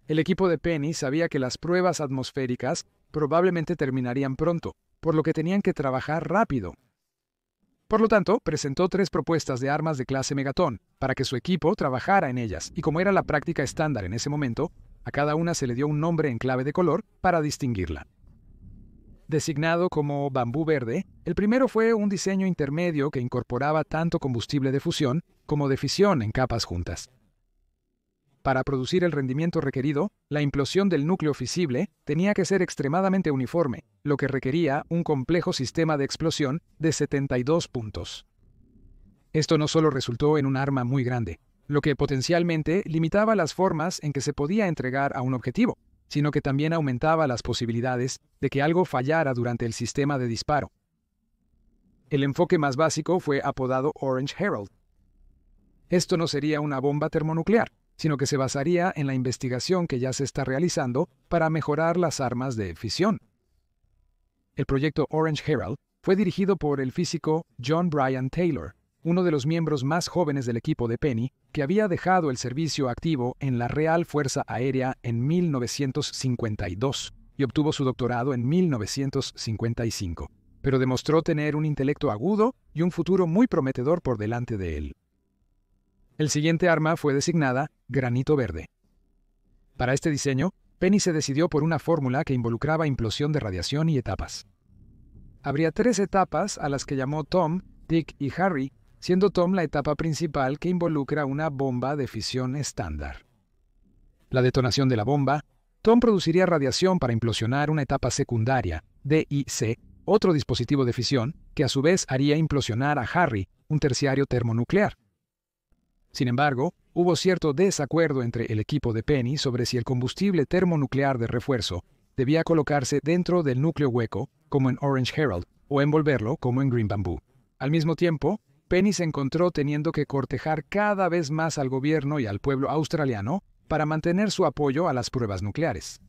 El equipo de Penny sabía que las pruebas atmosféricas probablemente terminarían pronto, por lo que tenían que trabajar rápido. Por lo tanto, presentó 3 propuestas de armas de clase Megaton para que su equipo trabajara en ellas, y como era la práctica estándar en ese momento, a cada una se le dio un nombre en clave de color para distinguirla. Designado como Bambú Verde, el primero fue un diseño intermedio que incorporaba tanto combustible de fusión como de fisión en capas juntas. Para producir el rendimiento requerido, la implosión del núcleo fisible tenía que ser extremadamente uniforme, lo que requería un complejo sistema de explosión de 72 puntos. Esto no solo resultó en un arma muy grande, lo que potencialmente limitaba las formas en que se podía entregar a un objetivo, sino que también aumentaba las posibilidades de que algo fallara durante el sistema de disparo. El enfoque más básico fue apodado Orange Herald. Esto no sería una bomba termonuclear, sino que se basaría en la investigación que ya se está realizando para mejorar las armas de fisión. El proyecto Orange Herald fue dirigido por el físico John Bryan Taylor, uno de los miembros más jóvenes del equipo de Penny, que había dejado el servicio activo en la Real Fuerza Aérea en 1952 y obtuvo su doctorado en 1955, pero demostró tener un intelecto agudo y un futuro muy prometedor por delante de él. El siguiente arma fue designada Granito Verde. Para este diseño, Penny se decidió por una fórmula que involucraba implosión de radiación y etapas. Habría 3 etapas a las que llamó Tom, Dick y Harry, siendo Tom la etapa principal que involucra una bomba de fisión estándar. La detonación de la bomba, Tom produciría radiación para implosionar una etapa secundaria, DIC, otro dispositivo de fisión, que a su vez haría implosionar a Harry, un terciario termonuclear. Sin embargo, hubo cierto desacuerdo entre el equipo de Penny sobre si el combustible termonuclear de refuerzo debía colocarse dentro del núcleo hueco, como en Orange Herald, o envolverlo, como en Green Bamboo. Al mismo tiempo, Penny se encontró teniendo que cortejar cada vez más al gobierno y al pueblo australiano para mantener su apoyo a las pruebas nucleares.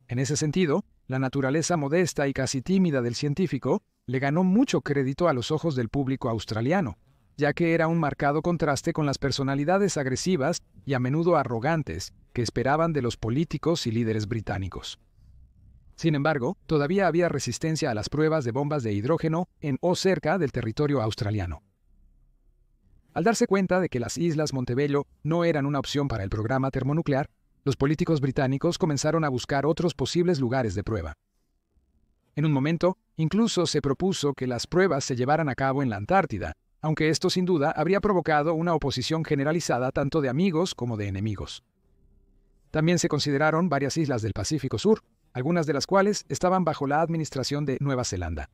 En ese sentido, la naturaleza modesta y casi tímida del científico le ganó mucho crédito a los ojos del público australiano, ya que era un marcado contraste con las personalidades agresivas y a menudo arrogantes que esperaban de los políticos y líderes británicos. Sin embargo, todavía había resistencia a las pruebas de bombas de hidrógeno en o cerca del territorio australiano. Al darse cuenta de que las Islas Montebello no eran una opción para el programa termonuclear, los políticos británicos comenzaron a buscar otros posibles lugares de prueba. En un momento, incluso se propuso que las pruebas se llevaran a cabo en la Antártida, aunque esto sin duda habría provocado una oposición generalizada tanto de amigos como de enemigos. También se consideraron varias islas del Pacífico Sur, algunas de las cuales estaban bajo la administración de Nueva Zelanda.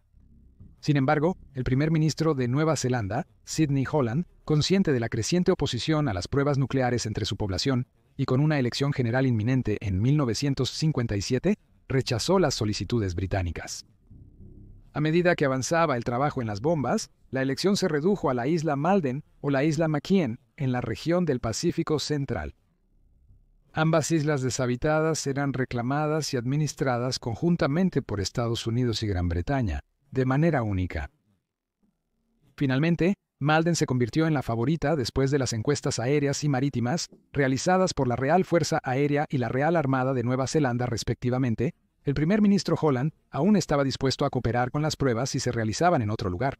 Sin embargo, el primer ministro de Nueva Zelanda, Sidney Holland, consciente de la creciente oposición a las pruebas nucleares entre su población y con una elección general inminente en 1957, rechazó las solicitudes británicas. A medida que avanzaba el trabajo en las bombas, la elección se redujo a la isla Malden o la isla McKean, en la región del Pacífico Central. Ambas islas deshabitadas eran reclamadas y administradas conjuntamente por Estados Unidos y Gran Bretaña, de manera única. Finalmente, Malden se convirtió en la favorita después de las encuestas aéreas y marítimas realizadas por la Real Fuerza Aérea y la Real Armada de Nueva Zelanda respectivamente. El primer ministro Holland aún estaba dispuesto a cooperar con las pruebas si se realizaban en otro lugar.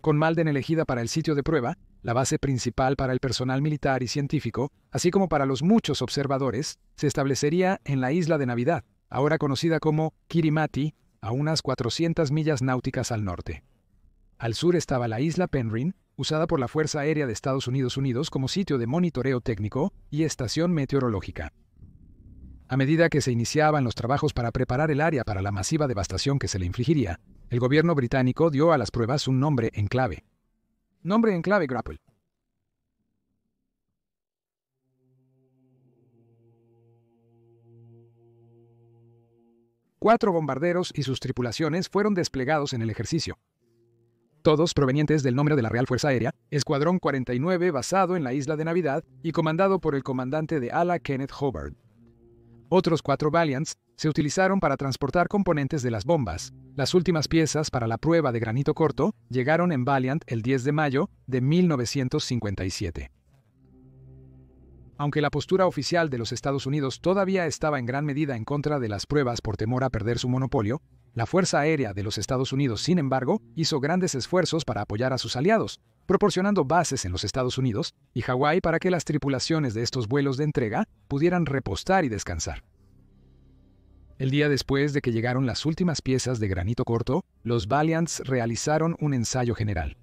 Con Malden elegida para el sitio de prueba, la base principal para el personal militar y científico, así como para los muchos observadores, se establecería en la isla de Navidad, ahora conocida como Kirimati, a unas 400 millas náuticas al norte. Al sur estaba la isla Penryn, usada por la Fuerza Aérea de Estados Unidos como sitio de monitoreo técnico y estación meteorológica. A medida que se iniciaban los trabajos para preparar el área para la masiva devastación que se le infligiría, el gobierno británico dio a las pruebas un nombre en clave. Nombre en clave Grapple. Cuatro bombarderos y sus tripulaciones fueron desplegados en el ejercicio. Todos provenientes del nombre de la Real Fuerza Aérea, Escuadrón 49 basado en la isla de Navidad y comandado por el comandante de ala Kenneth Hobart. Otros 4 Valiants se utilizaron para transportar componentes de las bombas. Las últimas piezas para la prueba de granito corto llegaron en Valiant el 10 de mayo de 1957. Aunque la postura oficial de los Estados Unidos todavía estaba en gran medida en contra de las pruebas por temor a perder su monopolio, La Fuerza Aérea de los Estados Unidos, sin embargo, hizo grandes esfuerzos para apoyar a sus aliados, proporcionando bases en los Estados Unidos y Hawái para que las tripulaciones de estos vuelos de entrega pudieran repostar y descansar. El día después de que llegaron las últimas piezas de granito corto, los Valiants realizaron un ensayo general.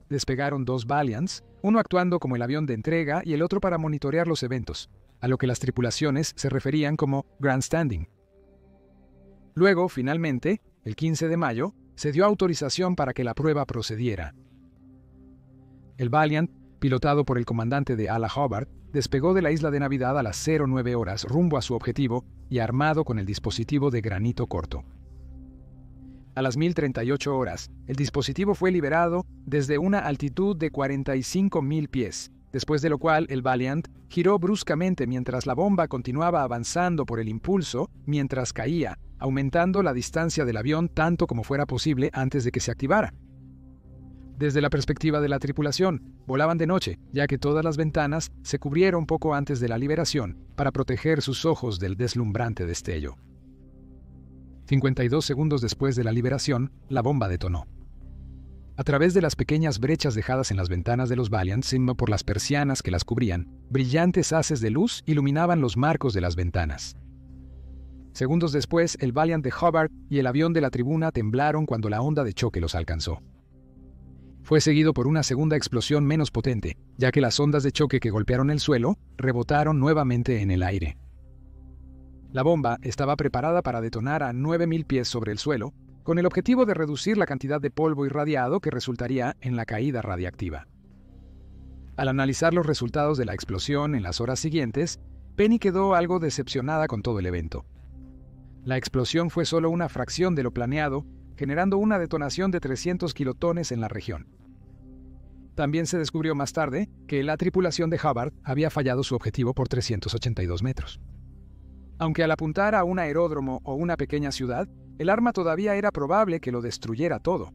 Despegaron 2 Valiants, uno actuando como el avión de entrega y el otro para monitorear los eventos, a lo que las tripulaciones se referían como grandstanding. Luego, finalmente, el 15 de mayo, se dio autorización para que la prueba procediera. El Valiant, pilotado por el comandante de ala Hubbard, despegó de la isla de Navidad a las 09 horas rumbo a su objetivo y armado con el dispositivo de granito corto. A las 1038 horas, el dispositivo fue liberado desde una altitud de 45.000 pies, después de lo cual el Valiant giró bruscamente mientras la bomba continuaba avanzando por el impulso mientras caía, aumentando la distancia del avión tanto como fuera posible antes de que se activara. Desde la perspectiva de la tripulación, volaban de noche, ya que todas las ventanas se cubrieron poco antes de la liberación para proteger sus ojos del deslumbrante destello. 52 segundos después de la liberación, la bomba detonó. A través de las pequeñas brechas dejadas en las ventanas de los Valiant, sino por las persianas que las cubrían, brillantes haces de luz iluminaban los marcos de las ventanas. Segundos después, el Valiant de Hubbard y el avión de la tribuna temblaron cuando la onda de choque los alcanzó. Fue seguido por una segunda explosión menos potente, ya que las ondas de choque que golpearon el suelo rebotaron nuevamente en el aire. La bomba estaba preparada para detonar a 9.000 pies sobre el suelo, con el objetivo de reducir la cantidad de polvo irradiado que resultaría en la caída radiactiva. Al analizar los resultados de la explosión en las horas siguientes, Penny quedó algo decepcionada con todo el evento. La explosión fue solo una fracción de lo planeado, generando una detonación de 300 kilotones en la región. También se descubrió más tarde que la tripulación de Hubbard había fallado su objetivo por 382 metros. Aunque al apuntar a un aeródromo o una pequeña ciudad, el arma todavía era probable que lo destruyera todo.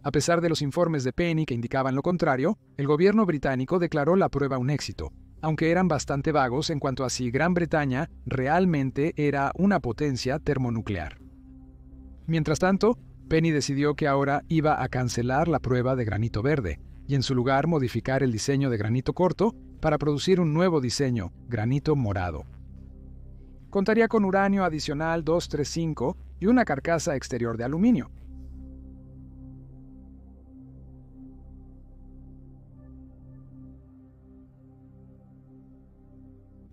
A pesar de los informes de Penny que indicaban lo contrario, el gobierno británico declaró la prueba un éxito, aunque eran bastante vagos en cuanto a si Gran Bretaña realmente era una potencia termonuclear. Mientras tanto, Penny decidió que ahora iba a cancelar la prueba de granito verde y en su lugar modificar el diseño de granito corto para producir un nuevo diseño, granito morado. Contaría con uranio adicional 235 y una carcasa exterior de aluminio.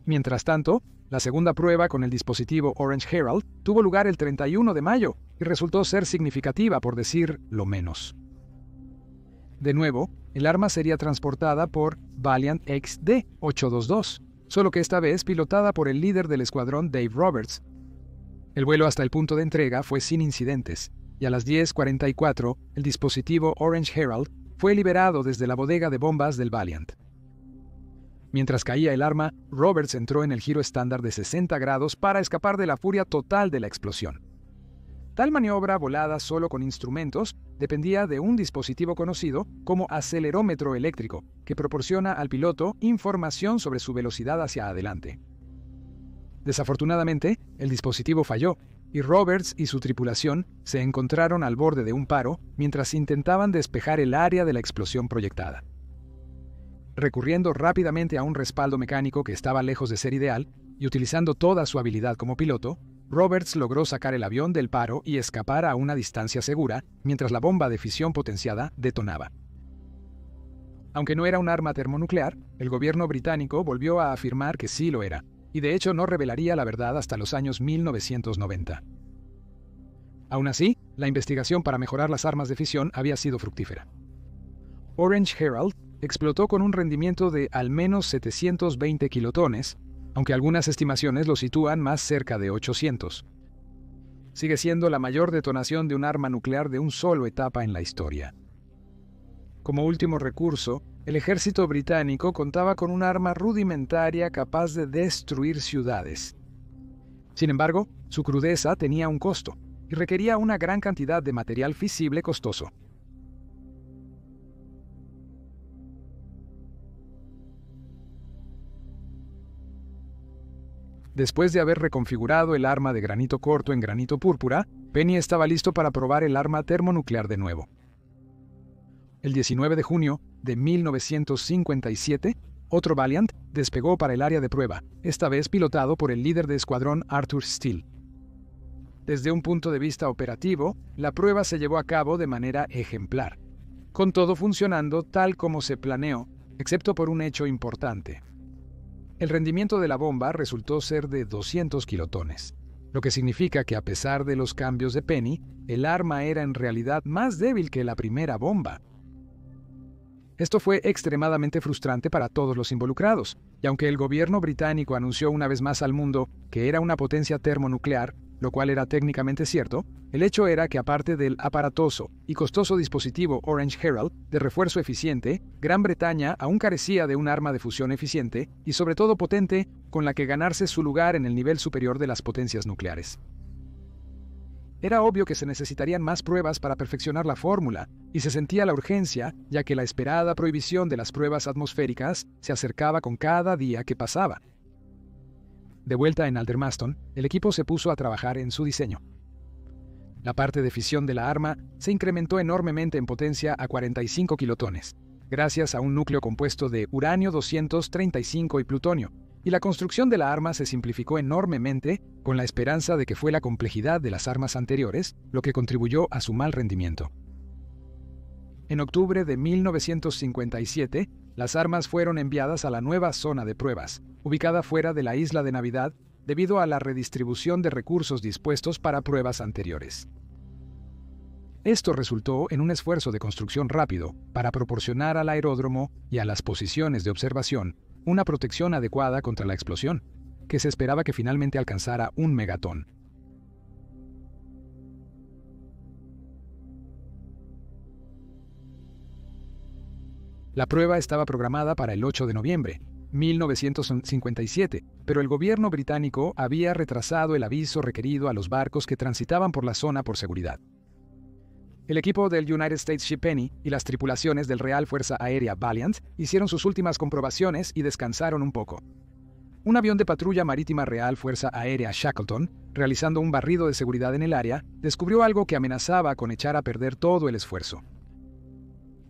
Mientras tanto, la segunda prueba con el dispositivo Orange Herald tuvo lugar el 31 de mayo y resultó ser significativa, por decir lo menos. De nuevo, el arma sería transportada por Valiant XD-822, solo que esta vez pilotada por el líder del escuadrón Dave Roberts. El vuelo hasta el punto de entrega fue sin incidentes, y a las 10:44 el dispositivo Orange Herald fue liberado desde la bodega de bombas del Valiant. Mientras caía el arma, Roberts entró en el giro estándar de 60 grados para escapar de la furia total de la explosión. Tal maniobra, volada solo con instrumentos, dependía de un dispositivo conocido como acelerómetro eléctrico, que proporciona al piloto información sobre su velocidad hacia adelante. Desafortunadamente, el dispositivo falló, y Roberts y su tripulación se encontraron al borde de un paro mientras intentaban despejar el área de la explosión proyectada. Recurriendo rápidamente a un respaldo mecánico que estaba lejos de ser ideal, y utilizando toda su habilidad como piloto, Roberts logró sacar el avión del paro y escapar a una distancia segura mientras la bomba de fisión potenciada detonaba. Aunque no era un arma termonuclear, el gobierno británico volvió a afirmar que sí lo era, y de hecho no revelaría la verdad hasta los años 1990. Aún así, la investigación para mejorar las armas de fisión había sido fructífera. Orange Herald explotó con un rendimiento de al menos 720 kilotones, aunque algunas estimaciones lo sitúan más cerca de 800. Sigue siendo la mayor detonación de un arma nuclear de un solo etapa en la historia. Como último recurso, el ejército británico contaba con un arma rudimentaria capaz de destruir ciudades. Sin embargo, su crudeza tenía un costo y requería una gran cantidad de material fisible costoso. Después de haber reconfigurado el arma de granito corto en granito púrpura, Penny estaba listo para probar el arma termonuclear de nuevo. El 19 de junio de 1957, otro Valiant despegó para el área de prueba, esta vez pilotado por el líder de escuadrón Arthur Steele. Desde un punto de vista operativo, la prueba se llevó a cabo de manera ejemplar, con todo funcionando tal como se planeó, excepto por un hecho importante. El rendimiento de la bomba resultó ser de 200 kilotones, lo que significa que a pesar de los cambios de Penny, el arma era en realidad más débil que la primera bomba. Esto fue extremadamente frustrante para todos los involucrados, y aunque el gobierno británico anunció una vez más al mundo que era una potencia termonuclear, lo cual era técnicamente cierto, el hecho era que aparte del aparatoso y costoso dispositivo Orange Herald de refuerzo eficiente, Gran Bretaña aún carecía de un arma de fusión eficiente y sobre todo potente con la que ganarse su lugar en el nivel superior de las potencias nucleares. Era obvio que se necesitarían más pruebas para perfeccionar la fórmula, y se sentía la urgencia, ya que la esperada prohibición de las pruebas atmosféricas se acercaba con cada día que pasaba. De vuelta en Aldermaston, el equipo se puso a trabajar en su diseño. La parte de fisión de la arma se incrementó enormemente en potencia a 45 kilotones, gracias a un núcleo compuesto de uranio-235 y plutonio, y la construcción de la arma se simplificó enormemente con la esperanza de que fue la complejidad de las armas anteriores lo que contribuyó a su mal rendimiento. En octubre de 1957, las armas fueron enviadas a la nueva zona de pruebas, ubicada fuera de la isla de Navidad, debido a la redistribución de recursos dispuestos para pruebas anteriores. Esto resultó en un esfuerzo de construcción rápido para proporcionar al aeródromo y a las posiciones de observación una protección adecuada contra la explosión, que se esperaba que finalmente alcanzara 1 megatón. La prueba estaba programada para el 8 de noviembre, 1957, pero el gobierno británico había retrasado el aviso requerido a los barcos que transitaban por la zona por seguridad. El equipo del United States Ship Penny y las tripulaciones del Real Fuerza Aérea Valiant hicieron sus últimas comprobaciones y descansaron un poco. Un avión de patrulla marítima Real Fuerza Aérea Shackleton, realizando un barrido de seguridad en el área, descubrió algo que amenazaba con echar a perder todo el esfuerzo.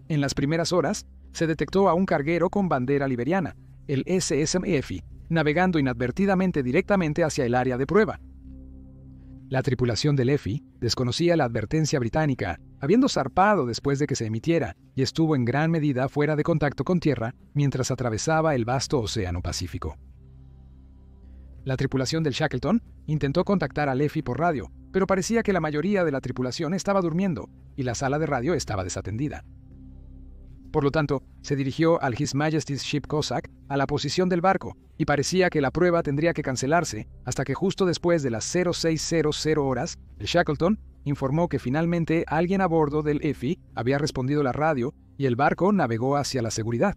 En las primeras horas, se detectó a un carguero con bandera liberiana, el SS Effie, navegando inadvertidamente directamente hacia el área de prueba. La tripulación del Effie desconocía la advertencia británica, habiendo zarpado después de que se emitiera, y estuvo en gran medida fuera de contacto con tierra mientras atravesaba el vasto Océano Pacífico. La tripulación del Shackleton intentó contactar al Effie por radio, pero parecía que la mayoría de la tripulación estaba durmiendo, y la sala de radio estaba desatendida. Por lo tanto, se dirigió al His Majesty's Ship Cossack a la posición del barco, y parecía que la prueba tendría que cancelarse hasta que justo después de las 0600 horas, el Shackleton informó que finalmente alguien a bordo del Effie había respondido la radio y el barco navegó hacia la seguridad.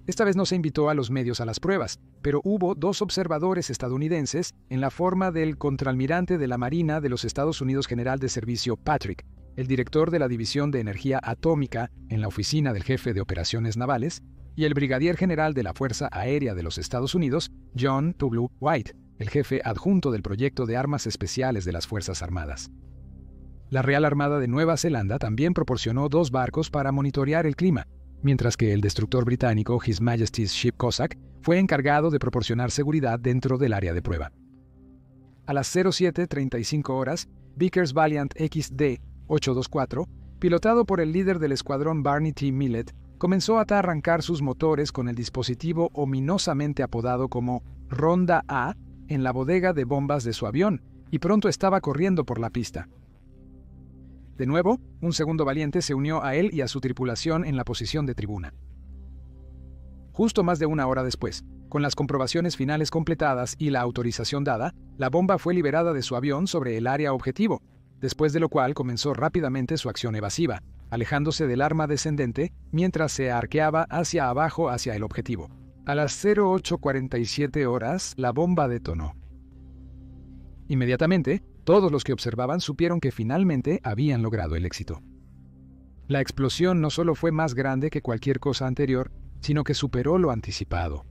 Esta vez no se invitó a los medios a las pruebas, pero hubo 2 observadores estadounidenses en la forma del contraalmirante de la Marina de los Estados Unidos General de Servicio Patrick, el director de la División de Energía Atómica en la Oficina del Jefe de Operaciones Navales, y el brigadier general de la Fuerza Aérea de los Estados Unidos, John W. White, el jefe adjunto del proyecto de armas especiales de las Fuerzas Armadas. La Real Armada de Nueva Zelanda también proporcionó 2 barcos para monitorear el clima, mientras que el destructor británico His Majesty's Ship Cossack fue encargado de proporcionar seguridad dentro del área de prueba. A las 07:35 horas, Vickers Valiant XD-824, pilotado por el líder del escuadrón Barney T. Millett, comenzó a arrancar sus motores con el dispositivo ominosamente apodado como Ronda A en la bodega de bombas de su avión, y pronto estaba corriendo por la pista. De nuevo, un segundo valiente se unió a él y a su tripulación en la posición de tribuna. Justo más de 1 hora después, con las comprobaciones finales completadas y la autorización dada, la bomba fue liberada de su avión sobre el área objetivo, después de lo cual comenzó rápidamente su acción evasiva, alejándose del arma descendente mientras se arqueaba hacia abajo hacia el objetivo. A las 08:47 horas, la bomba detonó. Inmediatamente, todos los que observaban supieron que finalmente habían logrado el éxito. La explosión no solo fue más grande que cualquier cosa anterior, sino que superó lo anticipado.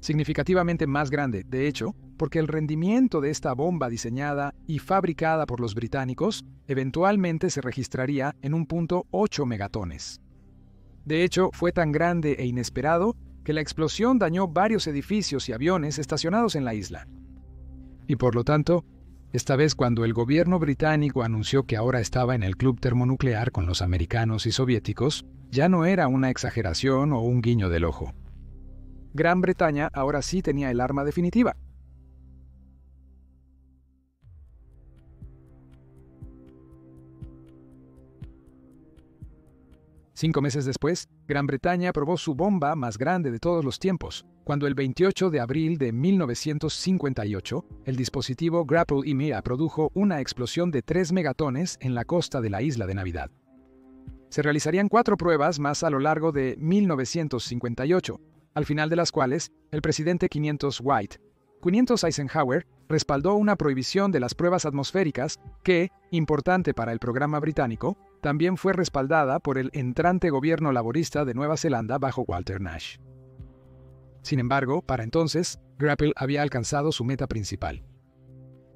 significativamente más grande, de hecho, porque el rendimiento de esta bomba diseñada y fabricada por los británicos eventualmente se registraría en 1.8 megatones. De hecho, fue tan grande e inesperado que la explosión dañó varios edificios y aviones estacionados en la isla. Y por lo tanto, esta vez cuando el gobierno británico anunció que ahora estaba en el club termonuclear con los americanos y soviéticos, ya no era una exageración o un guiño del ojo. Gran Bretaña ahora sí tenía el arma definitiva. Cinco meses después, Gran Bretaña probó su bomba más grande de todos los tiempos, cuando el 28 de abril de 1958, el dispositivo Grapple EMEA produjo una explosión de 3 megatones en la costa de la isla de Navidad. Se realizarían 4 pruebas más a lo largo de 1958, al final de las cuales el presidente 500 Eisenhower respaldó una prohibición de las pruebas atmosféricas que, importante para el programa británico, también fue respaldada por el entrante gobierno laborista de Nueva Zelanda bajo Walter Nash. Sin embargo, para entonces, Grapple había alcanzado su meta principal.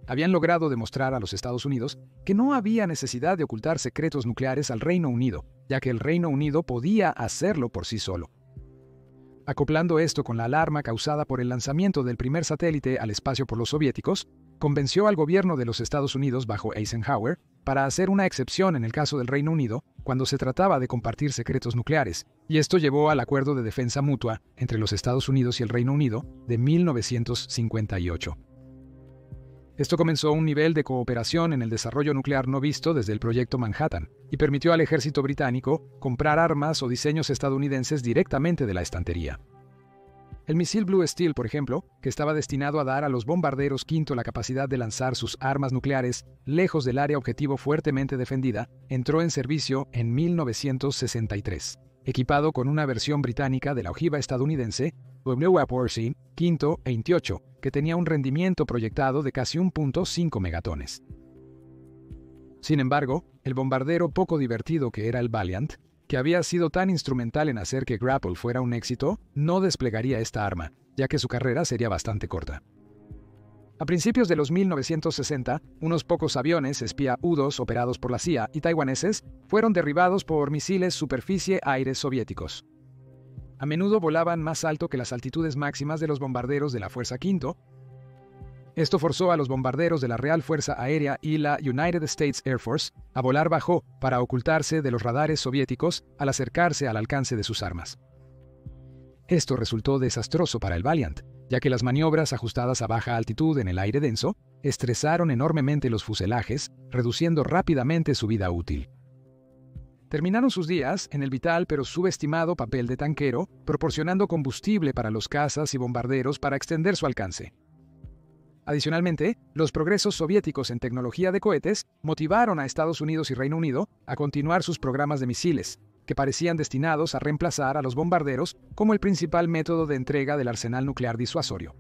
Habían logrado demostrar a los Estados Unidos que no había necesidad de ocultar secretos nucleares al Reino Unido, ya que el Reino Unido podía hacerlo por sí solo. Acoplando esto con la alarma causada por el lanzamiento del primer satélite al espacio por los soviéticos, convenció al gobierno de los Estados Unidos bajo Eisenhower para hacer una excepción en el caso del Reino Unido cuando se trataba de compartir secretos nucleares, y esto llevó al Acuerdo de Defensa Mutua entre los Estados Unidos y el Reino Unido de 1958. Esto comenzó un nivel de cooperación en el desarrollo nuclear no visto desde el Proyecto Manhattan y permitió al ejército británico comprar armas o diseños estadounidenses directamente de la estantería. El misil Blue Steel, por ejemplo, que estaba destinado a dar a los bombarderos V la capacidad de lanzar sus armas nucleares lejos del área objetivo fuertemente defendida, entró en servicio en 1963, equipado con una versión británica de la ojiva estadounidense WA-Porcine V-28, que tenía un rendimiento proyectado de casi 1.5 megatones. Sin embargo, el bombardero poco divertido que era el Valiant, que había sido tan instrumental en hacer que Grapple fuera un éxito, no desplegaría esta arma, ya que su carrera sería bastante corta. A principios de los 1960, unos pocos aviones espía U-2 operados por la CIA y taiwaneses fueron derribados por misiles superficie-aire soviéticos. A menudo volaban más alto que las altitudes máximas de los bombarderos de la Fuerza V. Esto forzó a los bombarderos de la Real Fuerza Aérea y la United States Air Force a volar bajo para ocultarse de los radares soviéticos al acercarse al alcance de sus armas. Esto resultó desastroso para el Valiant, ya que las maniobras ajustadas a baja altitud en el aire denso estresaron enormemente los fuselajes, reduciendo rápidamente su vida útil. Terminaron sus días en el vital pero subestimado papel de tanquero, proporcionando combustible para los cazas y bombarderos para extender su alcance. Adicionalmente, los progresos soviéticos en tecnología de cohetes motivaron a Estados Unidos y Reino Unido a continuar sus programas de misiles, que parecían destinados a reemplazar a los bombarderos como el principal método de entrega del arsenal nuclear disuasorio.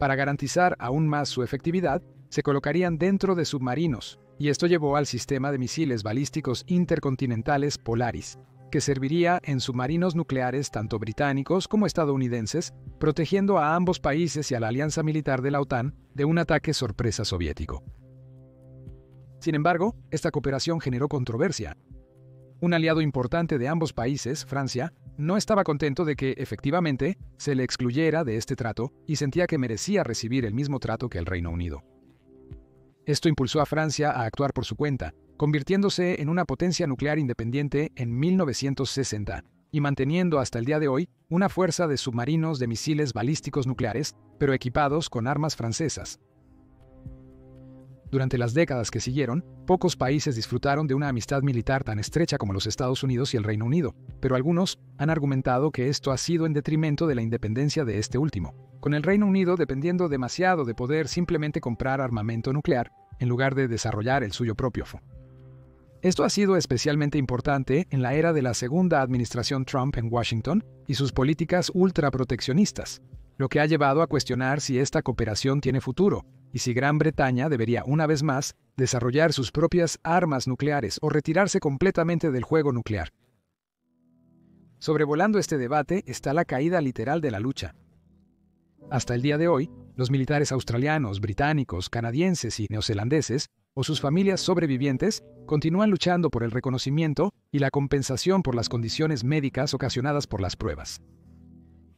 Para garantizar aún más su efectividad, se colocarían dentro de submarinos, y esto llevó al sistema de misiles balísticos intercontinentales Polaris, que serviría en submarinos nucleares tanto británicos como estadounidenses, protegiendo a ambos países y a la alianza militar de la OTAN de un ataque sorpresa soviético. Sin embargo, esta cooperación generó controversia. Un aliado importante de ambos países, Francia, no estaba contento de que, efectivamente, se le excluyera de este trato y sentía que merecía recibir el mismo trato que el Reino Unido. Esto impulsó a Francia a actuar por su cuenta, convirtiéndose en una potencia nuclear independiente en 1960 y manteniendo hasta el día de hoy una fuerza de submarinos de misiles balísticos nucleares, pero equipados con armas francesas. Durante las décadas que siguieron, pocos países disfrutaron de una amistad militar tan estrecha como los Estados Unidos y el Reino Unido, pero algunos han argumentado que esto ha sido en detrimento de la independencia de este último, con el Reino Unido dependiendo demasiado de poder simplemente comprar armamento nuclear en lugar de desarrollar el suyo propio. Esto ha sido especialmente importante en la era de la segunda administración Trump en Washington y sus políticas ultraproteccionistas, lo que ha llevado a cuestionar si esta cooperación tiene futuro y si Gran Bretaña debería una vez más desarrollar sus propias armas nucleares o retirarse completamente del juego nuclear. Sobrevolando este debate está la caída literal de la lucha. Hasta el día de hoy, los militares australianos, británicos, canadienses y neozelandeses, o sus familias sobrevivientes, continúan luchando por el reconocimiento y la compensación por las condiciones médicas ocasionadas por las pruebas.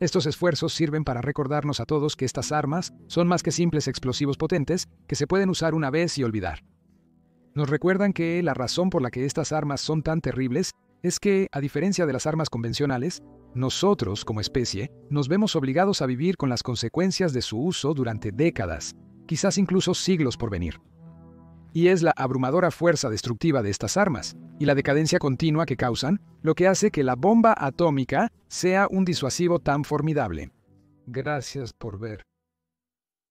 Estos esfuerzos sirven para recordarnos a todos que estas armas son más que simples explosivos potentes que se pueden usar una vez y olvidar. Nos recuerdan que la razón por la que estas armas son tan terribles es que, a diferencia de las armas convencionales, nosotros, como especie, nos vemos obligados a vivir con las consecuencias de su uso durante décadas, quizás incluso siglos por venir. Y es la abrumadora fuerza destructiva de estas armas y la decadencia continua que causan lo que hace que la bomba atómica sea un disuasivo tan formidable. Gracias por ver.